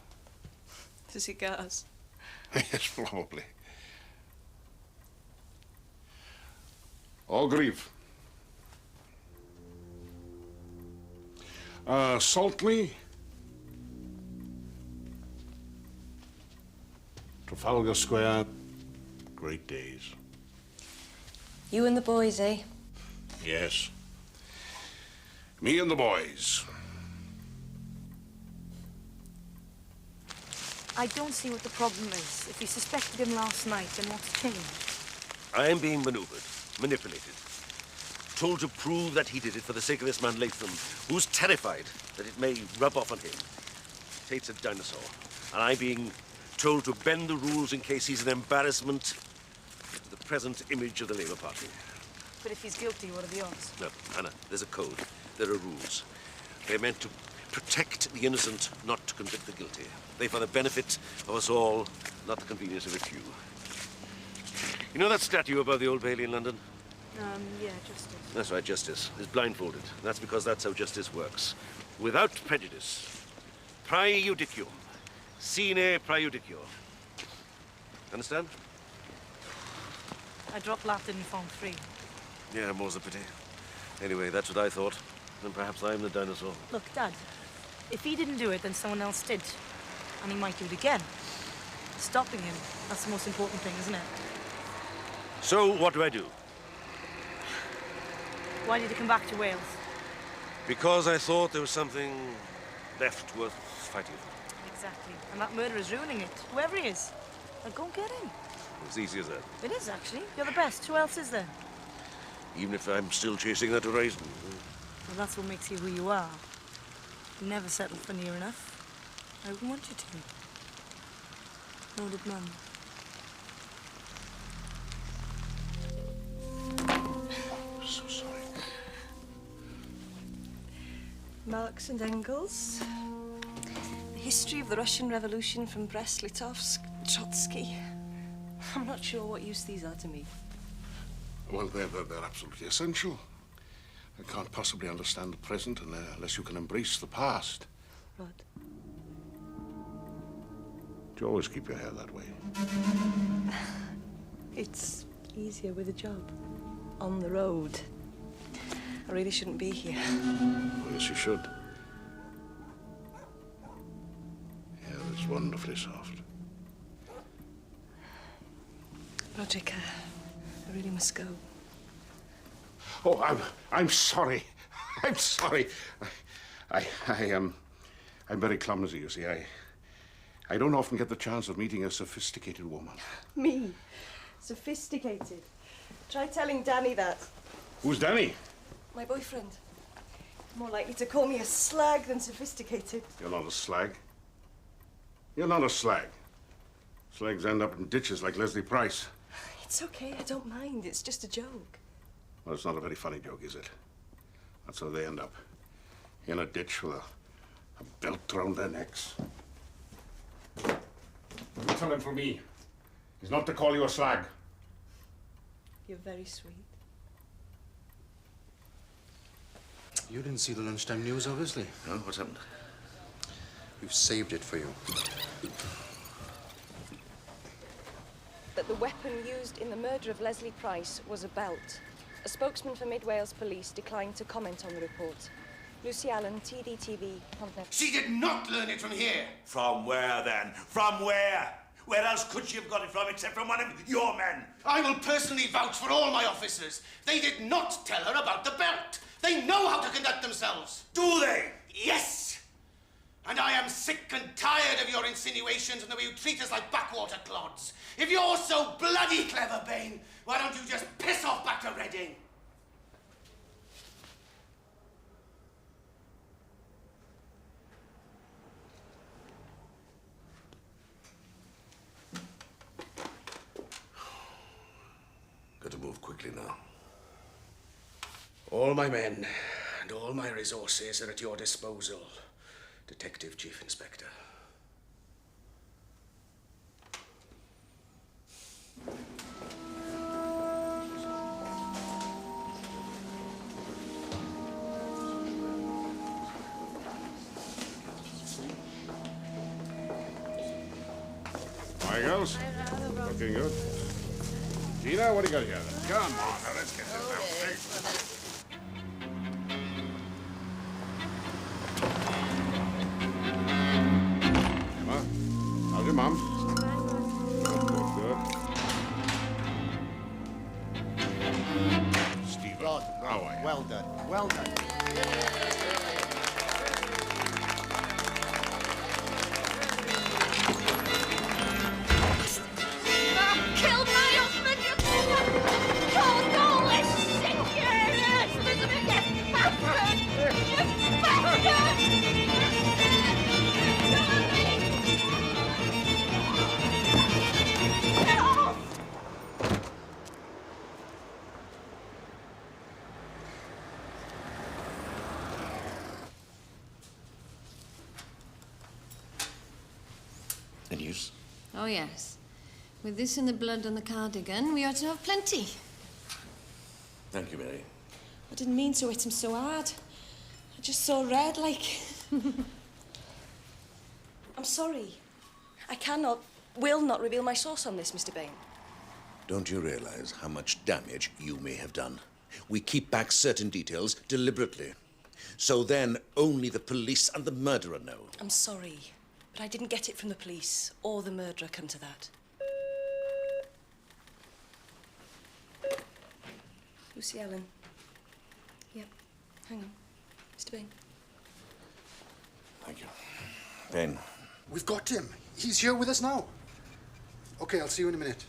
Does he gas? Yes, probably. All grief. Saltley. Trafalgar Square. Great days. You and the boys, eh? Yes. Me and the boys. I don't see what the problem is. If you suspected him last night, then what's changed? I am being maneuvered, manipulated. Told to prove that he did it for the sake of this man Latham, who's terrified that it may rub off on him. Tate's a dinosaur, and I'm being told to bend the rules in case he's an embarrassment to the present image of the Labour Party. But if he's guilty, what are the odds? No, Anna, there's a code. There are rules. They're meant to protect the innocent, not to convict the guilty. They for the benefit of us all, not the convenience of a few. You know that statue above the Old Bailey in London? Yeah, justice. That's right, justice is blindfolded. That's because that's how justice works. Without prejudice. Praejudicium. Sine praejudicio. Understand? I dropped Latin in Form 3. Yeah, more's a pity. Anyway, that's what I thought. And perhaps I'm the dinosaur. Look, Dad, if he didn't do it, then someone else did. And he might do it again. Stopping him, that's the most important thing, isn't it? So, what do I do? Why did he come back to Wales? Because I thought there was something left worth fighting for. Exactly. And that murderer's ruining it. Whoever he is. Now go and get him. It's easy as that. It is, actually. You're the best. Who else is there? Even if I'm still chasing that horizon. Well, that's what makes you who you are. You never settled for near enough. I wouldn't want you to. Nor did Mum. So sorry. Marx and Engels. The history of the Russian Revolution from Brest-Litovsk, Trotsky. I'm not sure what use these are to me. Well, they're absolutely essential. I can't possibly understand the present unless you can embrace the past. Rod. Do you always keep your hair that way? It's easier with a job. On the road. I really shouldn't be here. Oh, yes, you should. Yeah, it's wonderfully soft. Roderick, I really must go. Oh, I'm sorry. I'm sorry. I'm very clumsy, you see. I don't often get the chance of meeting a sophisticated woman. Me? Sophisticated? Try telling Danny that. Who's Danny? My boyfriend. More likely to call me a slag than sophisticated. You're not a slag. You're not a slag. Slags end up in ditches like Leslie Price. It's okay, I don't mind. It's just a joke. Well, it's not a very funny joke, is it? That's how they end up. In a ditch with a belt around their necks. You tell him for me. He's not to call you a slag. You're very sweet. You didn't see the lunchtime news, obviously. No? What's happened? We've saved it for you. That the weapon used in the murder of Leslie Price was a belt. A spokesman for Mid Wales Police declined to comment on the report. Lucy Allen, TDTV, Pontnev. She did not learn it from here. From where, then? From where? Where else could she have got it from except from one of your men? I will personally vouch for all my officers. They did not tell her about the belt. They know how to conduct themselves. Do they? Yes. And I am sick and tired of your insinuations and the way you treat us like backwater clods. If you're so bloody clever, Bain, why don't you just piss off back to Reading? Got to move quickly now. All my men and all my resources are at your disposal, Detective Chief Inspector. Hi, girls. Looking good. Gina, what do you got here? Come on, now, let's get this out. Emma, how's your mum? Good. Steve. Rod, How are you? Well done. Well done. Killed my husband, you cold, soulless, sick, miserable bastard! You bastard! Get off! Any news? Oh, yes. With this in the blood on the cardigan, we ought to have plenty. Thank you, Mary. I didn't mean to hit him so hard. I just saw red, like... I'm sorry. I will not reveal my source on this, Mr. Bain. Don't you realize how much damage you may have done? We keep back certain details deliberately. So then only the police and the murderer know. I'm sorry, but I didn't get it from the police or the murderer, come to that. Lucy Ellen. Yep. Hang on. Mr. Bain. Thank you. Bain. We've got him. He's here with us now. Okay, I'll see you in a minute.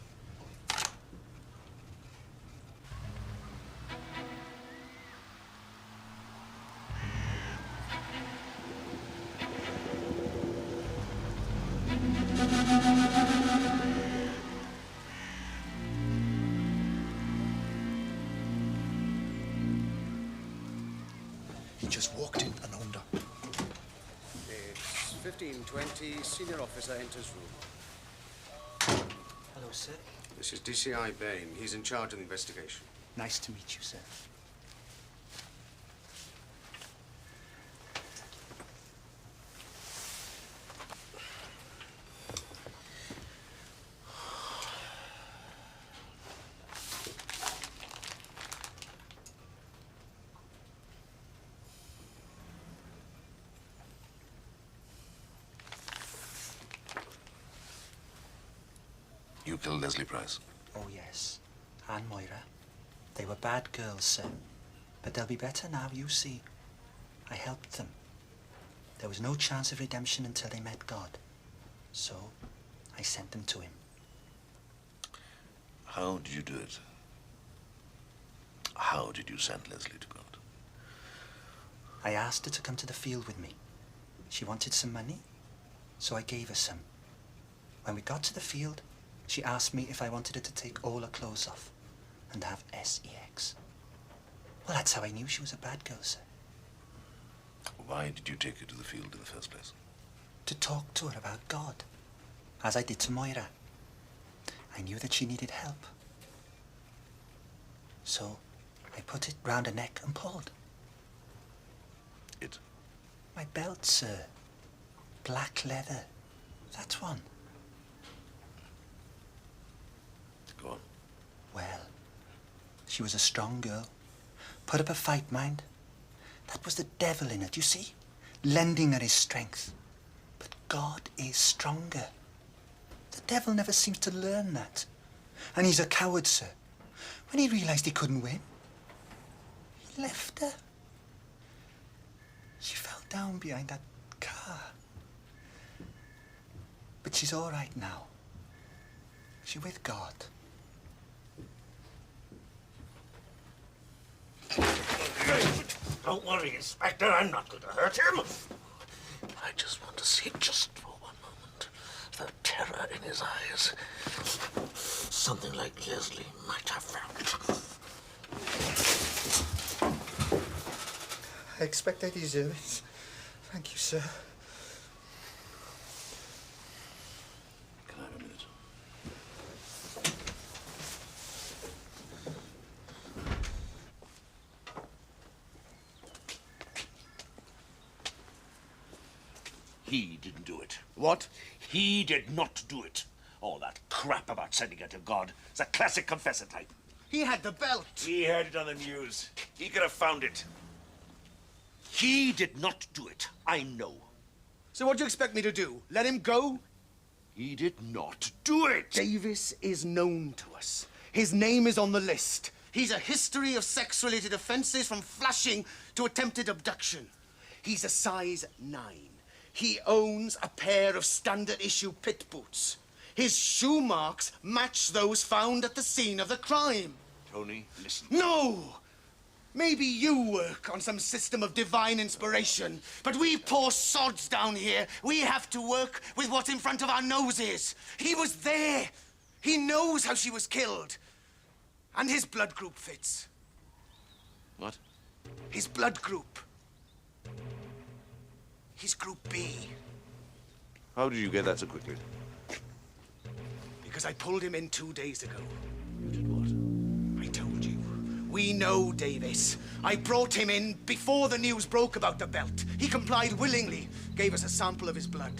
He just walked in and owned up. It's 15:20. Senior officer enters room. Hello, sir. This is DCI Bain. He's in charge of the investigation. Nice to meet you, sir. You killed Leslie Price. Oh, yes. And Moira. They were bad girls, sir. But they'll be better now, you see. I helped them. There was no chance of redemption until they met God. So, I sent them to him. How did you do it? How did you send Leslie to God? I asked her to come to the field with me. She wanted some money, so I gave her some. When we got to the field, she asked me if I wanted her to take all her clothes off and have sex. Well, that's how I knew she was a bad girl, sir. Why did you take her to the field in the first place? To talk to her about God, as I did to Moira. I knew that she needed help. So I put it round her neck and pulled. It? My belt, sir. Black leather. That one. Go on. Well, she was a strong girl. Put up a fight, mind. That was the devil in it, you see? Lending her his strength. But God is stronger. The devil never seems to learn that. And he's a coward, sir. When he realized he couldn't win, he left her. She fell down behind that car. But she's all right now. She's with God. Don't worry, Inspector. I'm not going to hurt him. I just want to see just for one moment the terror in his eyes. Something like Leslie might have felt. I expect I deserve it. Thank you, sir. Can I have a minute? He didn't do it. What? He did not do it. All that crap about sending her to God is a classic confessor type. He had the belt. He heard it on the news. He could have found it. He did not do it. I know. So what do you expect me to do? Let him go? He did not do it. Davies is known to us. His name is on the list. He's a history of sex-related offences from flashing to attempted abduction. He's a size 9. He owns a pair of standard-issue pit boots. His shoe marks match those found at the scene of the crime. Tony, listen. No! Maybe you work on some system of divine inspiration, but we poor sods down here, we have to work with what's in front of our noses. He was there. He knows how she was killed. And his blood group fits. What? His blood group. He's Group B. How did you get that so quickly? Because I pulled him in 2 days ago. You did what? I told you. We know Davies. I brought him in before the news broke about the belt. He complied willingly, gave us a sample of his blood.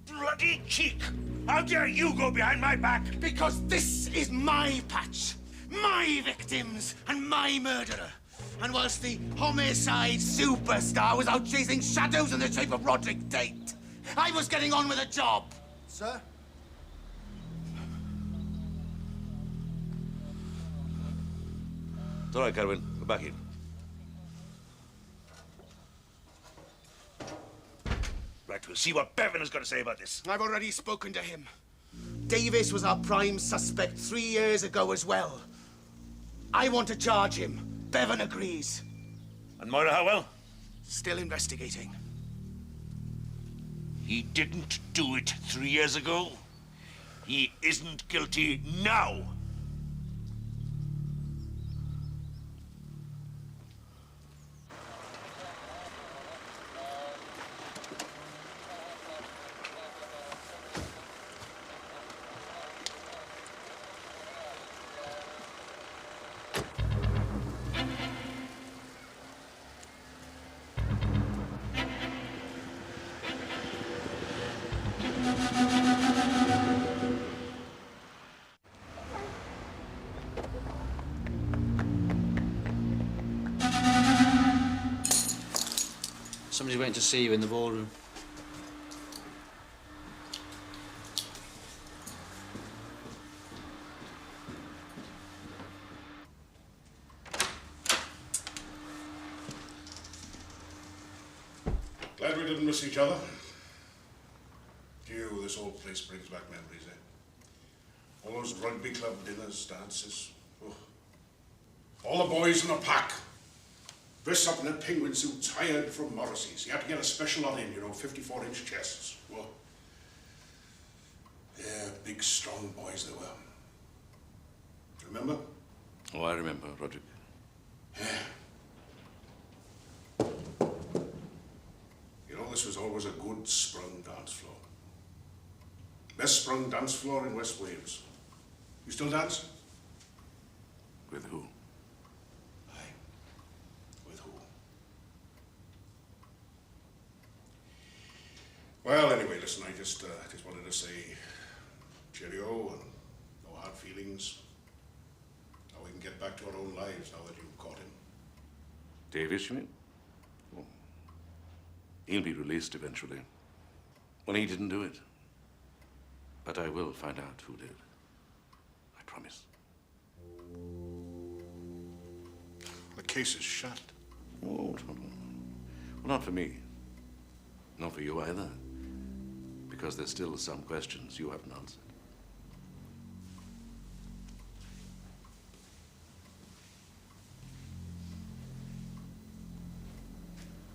Bloody cheek! How dare you go behind my back? Because this is my patch, my victims, and my murderer. And whilst the homicide superstar was out chasing shadows in the shape of Roderick Tate, I was getting on with a job. Sir? It's all right, Carwyn. We're back in. Right, we'll see what Bevan has got to say about this. I've already spoken to him. Davies was our prime suspect 3 years ago as well. I want to charge him. Bevan agrees. And Moira Howell? Still investigating. He didn't do it 3 years ago. He isn't guilty now. Somebody's waiting to see you in the ballroom. Glad we didn't miss each other. Phew, this old place brings back memories, eh? All those rugby club dinners, dances. Oh. All the boys in the pack. Dressed up in their penguin suits, hired from Morrissey's. You had to get a special lot in, you know, 54-inch chests. Whoa. Yeah, big, strong boys they were. Remember? Oh, I remember, Roderick. Yeah. You know, this was always a good sprung dance floor. Best sprung dance floor in West Wales. You still dance? With who? Well, anyway, listen, I just wanted to say cheerio and no hard feelings. Now we can get back to our own lives now that you've caught him. Davies, you mean? Oh. He'll be released eventually. Well, he didn't do it. But I will find out who did. I promise. The case is shut. Oh, well, not for me. Not for you either. Because there's still some questions you haven't answered.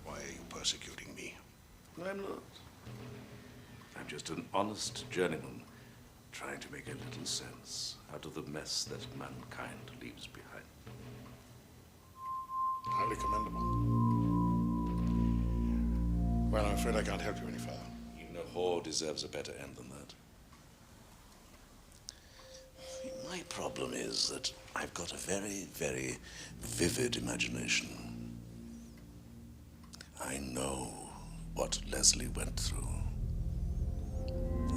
Why are you persecuting me? I'm not. I'm just an honest journeyman trying to make a little sense out of the mess that mankind leaves behind. Highly commendable. Well, I'm afraid I can't help you any further. Even a whore deserves a better end than that. My problem is that I've got a very, very vivid imagination. I know what Leslie went through.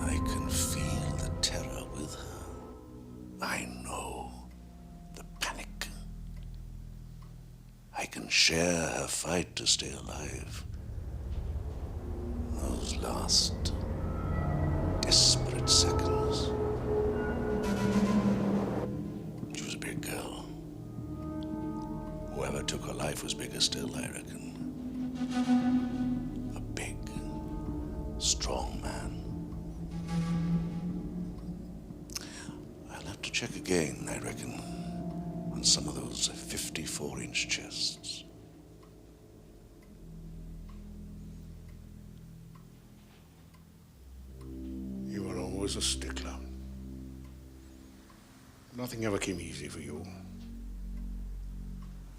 I can feel the terror with her. I know the panic. I can share her fight to stay alive. Those last desperate seconds. She was a big girl. whoever took her life was bigger still, I reckon. A big, strong man. I'll have to check again, I reckon, on some of those 54-inch chests. You were always a stickler. Nothing ever came easy for you.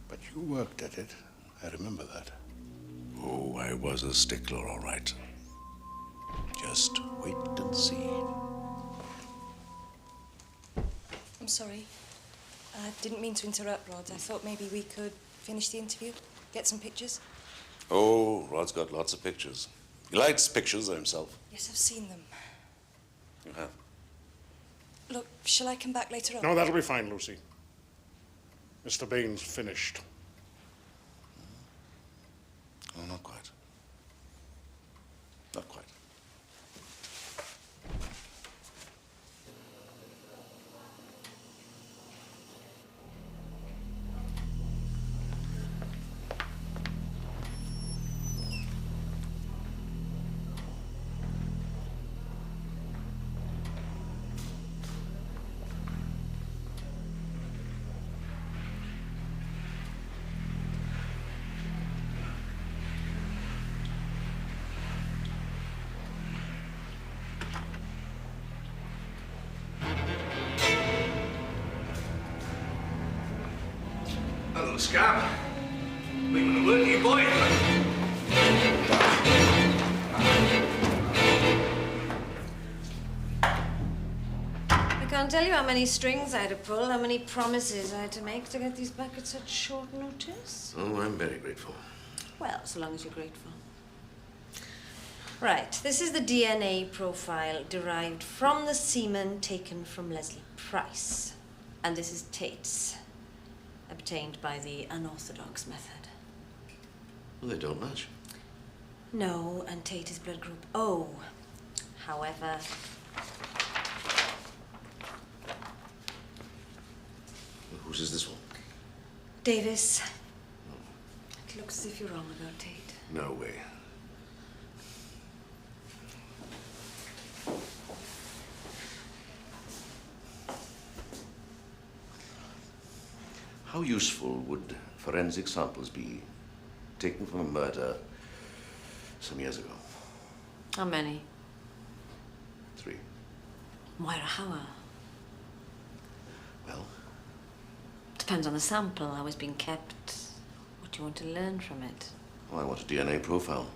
But you worked at it. I remember that. Oh, I was a stickler, all right. Just wait and see. I'm sorry. I didn't mean to interrupt, Rod. I thought maybe we could finish the interview, get some pictures. Oh, Rod's got lots of pictures. He likes pictures himself. Yes, I've seen them. You have? Look, shall I come back later on? No, that'll be fine, Lucy. Mr. Bain's finished. Oh, not quite. Not quite. Hello, scab. Leaving the work, you boy. I can't tell you how many strings I had to pull, how many promises I had to make to get these back at such short notice. Oh, I'm very grateful. Well, so long as you're grateful. Right, this is the DNA profile derived from the semen taken from Leslie Price. And this is Tate's, obtained by the unorthodox method. Well, they don't match. No, and Tate is blood group O. However, Whose is this one? Davies, it looks as if you're wrong about Tate. No way. How useful would forensic samples be taken from a murder some years ago? How many? 3. Moira Hauer. Well? Depends on the sample, how it's been kept, what you want to learn from it. Well, I want a DNA profile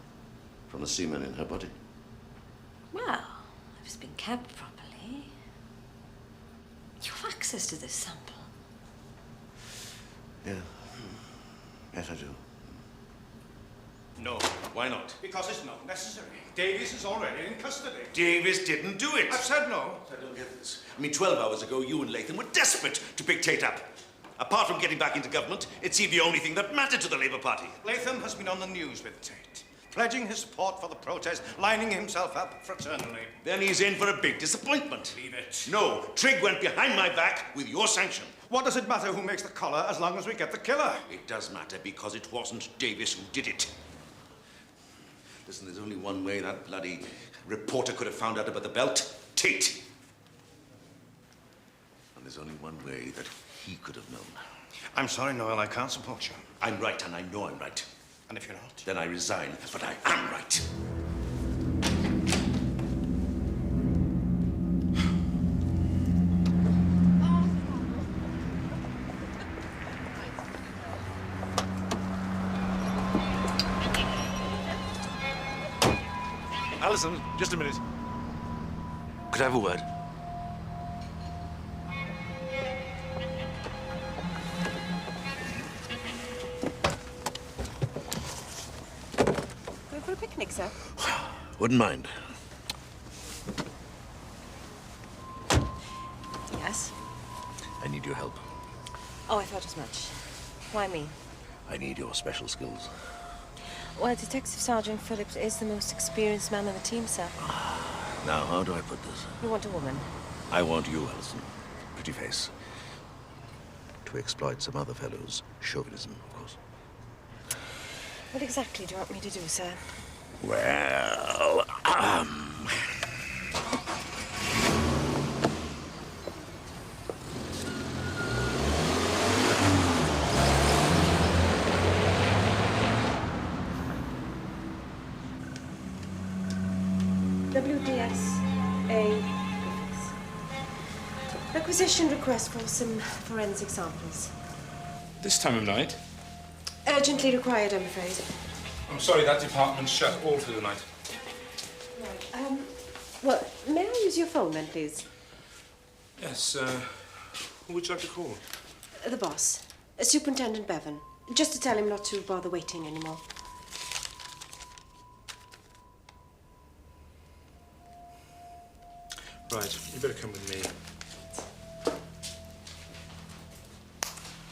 from the semen in her body. Well, if it's been kept properly, you have access to this sample. Yeah. Yes, I do. No. Why not? Because it's not necessary. Davies is already in custody. Davies didn't do it. I've said no. I don't get this. I mean, 12 hours ago, you and Latham were desperate to pick Tate up. Apart from getting back into government, it seemed the only thing that mattered to the Labour Party. Latham has been on the news with Tate, pledging his support for the protest, lining himself up fraternally. Then he's in for a big disappointment. Leave it. No, Trigg went behind my back with your sanction. What does it matter who makes the collar as long as we get the killer? It does matter because it wasn't Davies who did it. Listen, there's only one way that bloody reporter could have found out about the belt. Tate. And there's only one way that he could have known. I'm sorry, Noel, I can't support you. I'm right, and I know I'm right. And if you're not? Then I resign, but I am right. Alison, just a minute. Could I have a word? Going for a picnic, sir? Wouldn't mind. Yes. I need your help. Oh, I thought as much. Why me? I need your special skills. Well, Detective Sergeant Phillips is the most experienced man on the team, sir. Now, how do I put this? You want a woman? I want you, Alison. Pretty face. To to exploit some other fellow's chauvinism, of course. What exactly do you want me to do, sir? Well, WDS-A Griffiths. Requisition request for some forensic samples. This time of night? Urgently required, I'm afraid. I'm sorry, that department's shut all through the night. Right. Well, may I use your phone then, please? Yes, who would you like to call? The boss, Superintendent Bevan. Just to tell him not to bother waiting anymore. Right, you better come with me.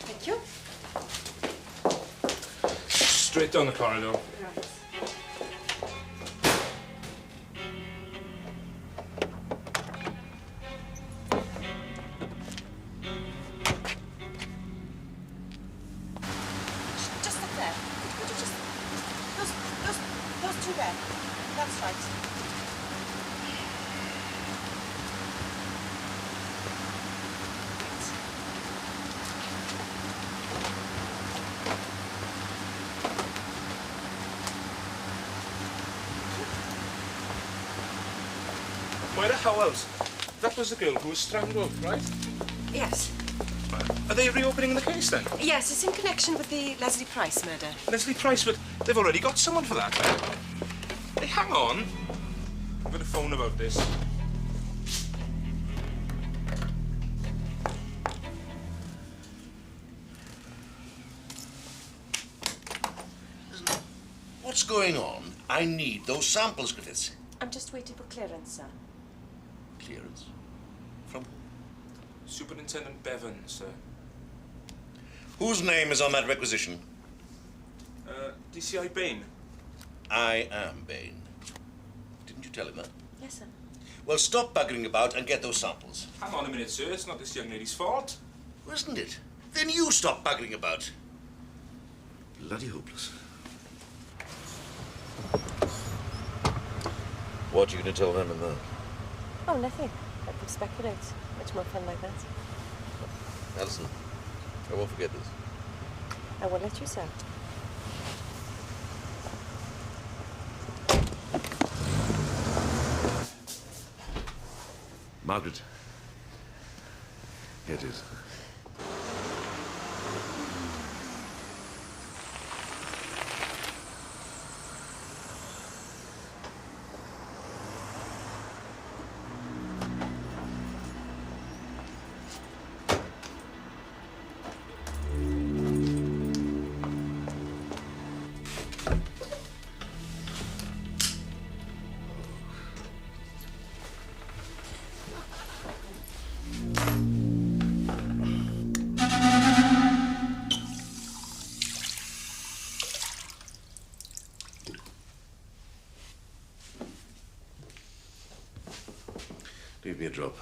Thank you. Straight down the corridor. Right. Just up there. Could you just... Those two there. That's right. Moira, how else? That was the girl who was strangled, right? Yes. Are they reopening the case then? Yes, it's in connection with the Leslie Price murder. Leslie Price, but they've already got someone for that. Hey, hang on. I'm going to phone about this. what's going on? I need those samples, Griffiths. I'm just waiting for clearance, sir. Clearance? From who? Superintendent Bevan, sir. Whose name is on that requisition? DCI Bain. I am Bain. Didn't you tell him that? Yes, sir. Well, stop buggering about and get those samples. Hang on a minute, sir. It's not this young lady's fault. Well, isn't it? Then you stop buggering about. Bloody hopeless. What are you going to tell them in there? Oh, nothing. Let them speculate. Much more fun like that. Alison, I won't forget this. I won't let you, sir. Margaret. Here it is. Leave me a drop.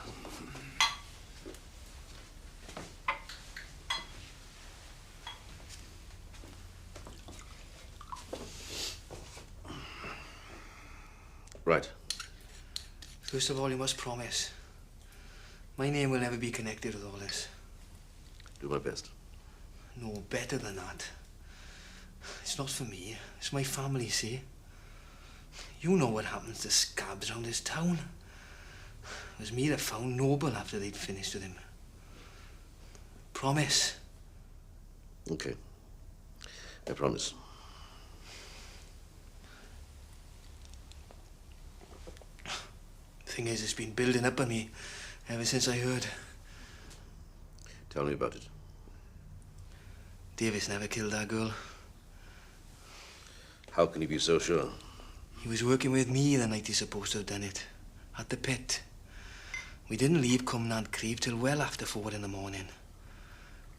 Right. First of all, you must promise. My name will never be connected with all this. Do my best. No, better than that. It's not for me. It's my family, see? You know what happens to scabs around this town. It was me that found Noble after they'd finished with him. Promise. Okay. I promise. Thing is, it's been building up on me ever since I heard. Tell me about it. Davies never killed that girl. How can you be so sure? He was working with me the night he's supposed to have done it. At the pit. We didn't leave Cumnant Creve till well after 4 in the morning.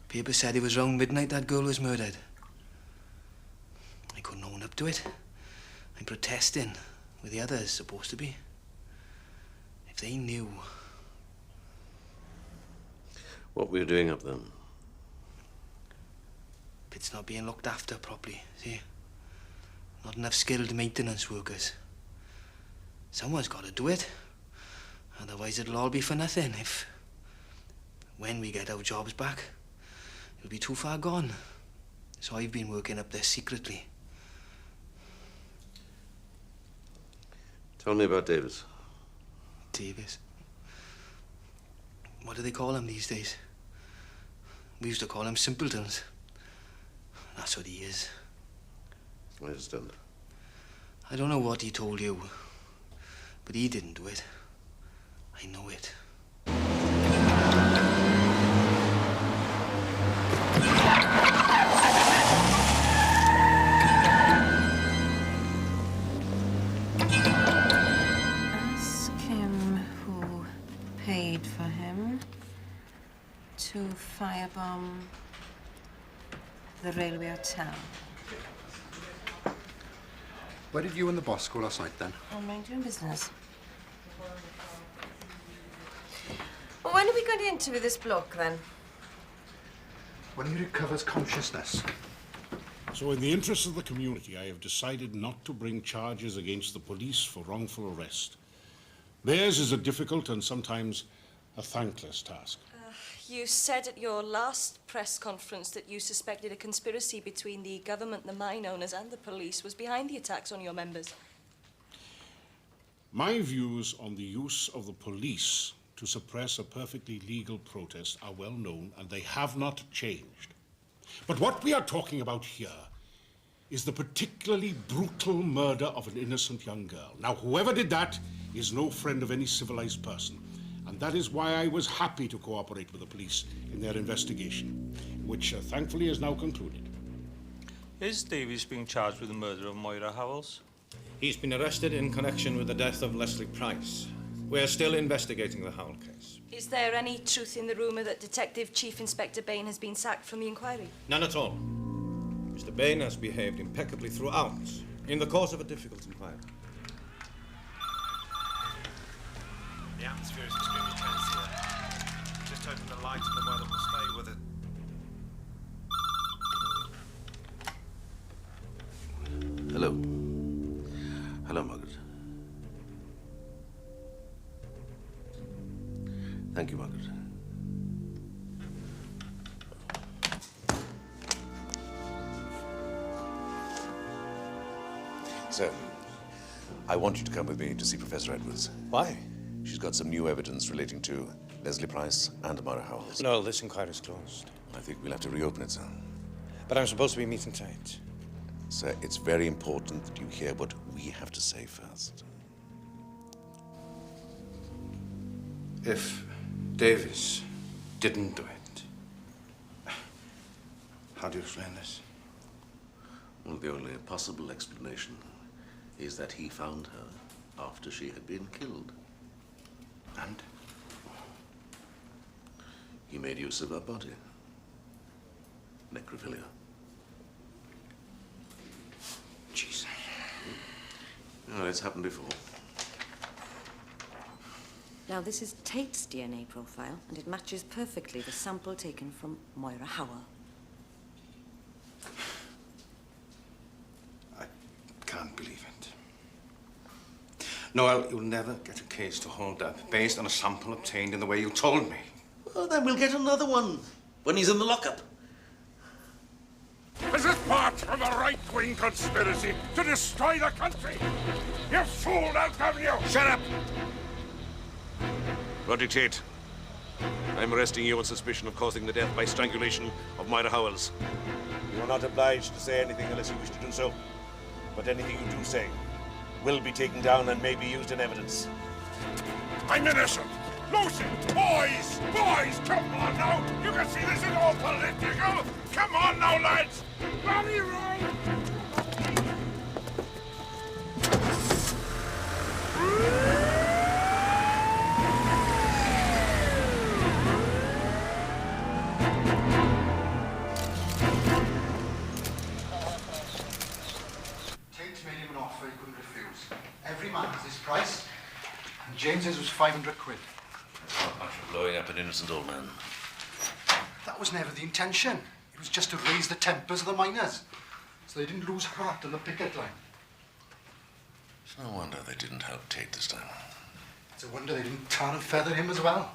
Paper said it was round midnight that girl was murdered. I couldn't own up to it. I'm protesting with the others, supposed to be. If they knew. What were you doing up then? It's not being looked after properly, see? Not enough skilled maintenance workers. Someone's got to do it. Otherwise it'll all be for nothing if, when we get our jobs back, it'll be too far gone. So I've been working up there secretly. Tell me about Davies. Davies? What do they call him these days? We used to call him simpletons. That's what he is. I understand. I don't know what he told you, but he didn't do it. I know it. Ask him who paid for him to firebomb the railway hotel. Where did you and the boss go last night, then? I'll mind your own business. Well, when are we going to interview this bloke, then? When he recovers consciousness. So in the interests of the community, I have decided not to bring charges against the police for wrongful arrest. Theirs is a difficult and sometimes a thankless task. You said at your last press conference that you suspected a conspiracy between the government, the mine owners, and the police was behind the attacks on your members. My views on the use of the police to suppress a perfectly legal protest are well known, and they have not changed. But what we are talking about here is the particularly brutal murder of an innocent young girl. Now, whoever did that is no friend of any civilized person. And that is why I was happy to cooperate with the police in their investigation, which thankfully is now concluded. Is Davies being charged with the murder of Moira Howells? He's been arrested in connection with the death of Leslie Price. We're still investigating the Howell case. Is there any truth in the rumour that Detective Chief Inspector Bain has been sacked from the inquiry? None at all. Mr. Bain has behaved impeccably throughout, in the course of a difficult inquiry. The atmosphere is extremely tense here. Just hoping the light and the weather will stay with it. Hello. Hello, Margaret. Thank you, Margaret. So, I want you to come with me to see Professor Edwards. Why? She's got some new evidence relating to Leslie Price and Moira Howells. No, this inquiry is closed. I think we'll have to reopen it, sir. But I'm supposed to be meeting Tate. Sir, it's very important that you hear what we have to say first. If Davies didn't do it, how do you explain this? Well, the only possible explanation is that he found her after she had been killed. And? He made use of her body. Necrophilia. Jesus. Well, it's happened before. Now, this is Tate's DNA profile, and it matches perfectly the sample taken from Moira Howell. I can't believe it. Noel, you'll never get a case to hold up based on a sample obtained in the way you told me. Well, then we'll get another one when he's in the lockup. This is part of a right-wing conspiracy to destroy the country. You fool, I'll come you. Shut up! Roderick Tate, I'm arresting you on suspicion of causing the death by strangulation of Moira Howells. You are not obliged to say anything unless you wish to do so. But anything you do say will be taken down and may be used in evidence. I'm innocent. Lucy, boys, come on now. You can see this is all political. Come on now, lads. Bloody roll. Tate made him an offer he couldn't refuse. Every man has his price, and James's was 500 quid. Not much for blowing up an innocent old man. That was never the intention. It was just to raise the tempers of the miners, so they didn't lose heart on the picket line. It's no wonder they didn't help Tate this time. It's a wonder they didn't tar and feather him as well.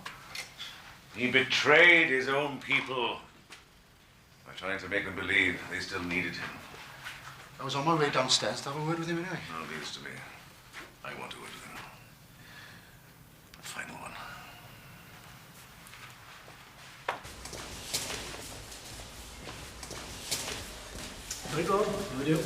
He betrayed his own people by trying to make them believe they still needed him. I was on my way downstairs to have a word with him anyway. No, leave this to me. I want a word with him. A final one. Right, Lord. How do you?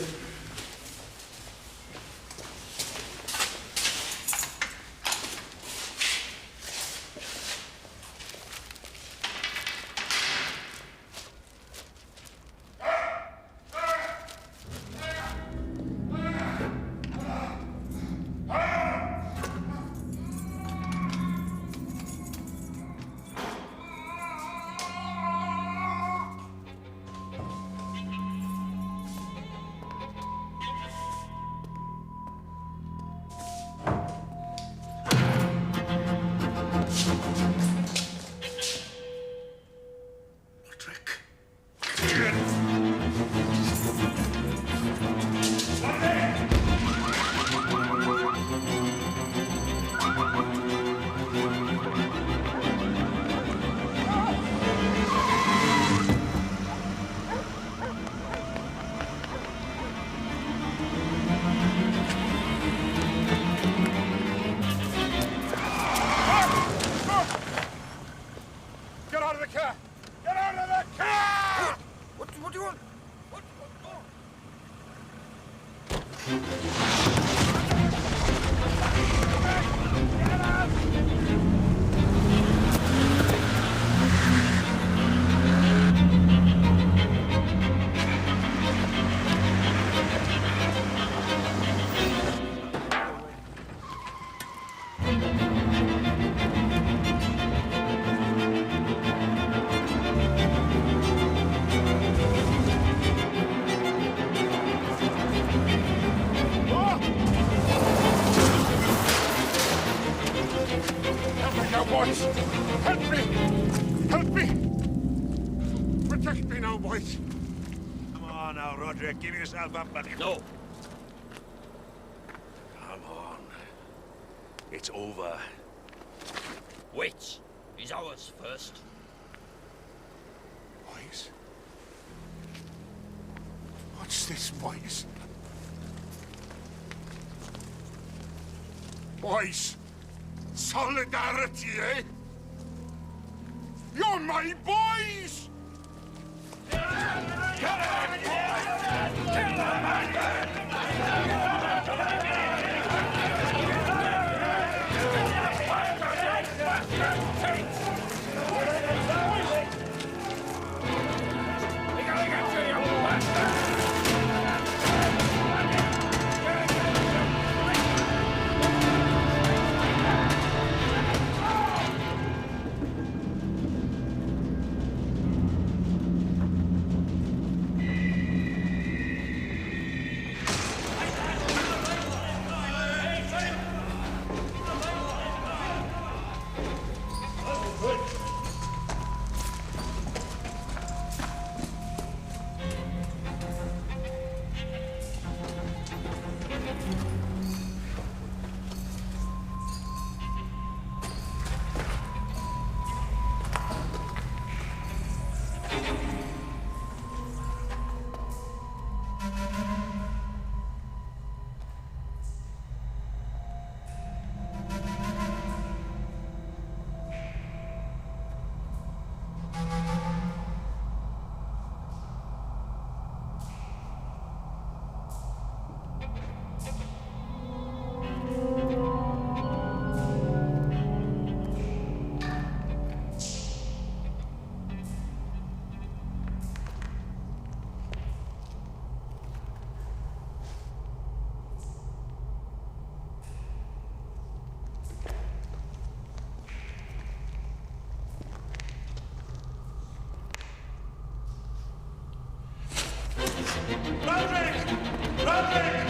Give yourself up, buddy. No. Come on. It's over. Wait. He's ours first. Boys? What's this, boys? Boys, solidarity, eh? You're my boys! Roderick! Roderick!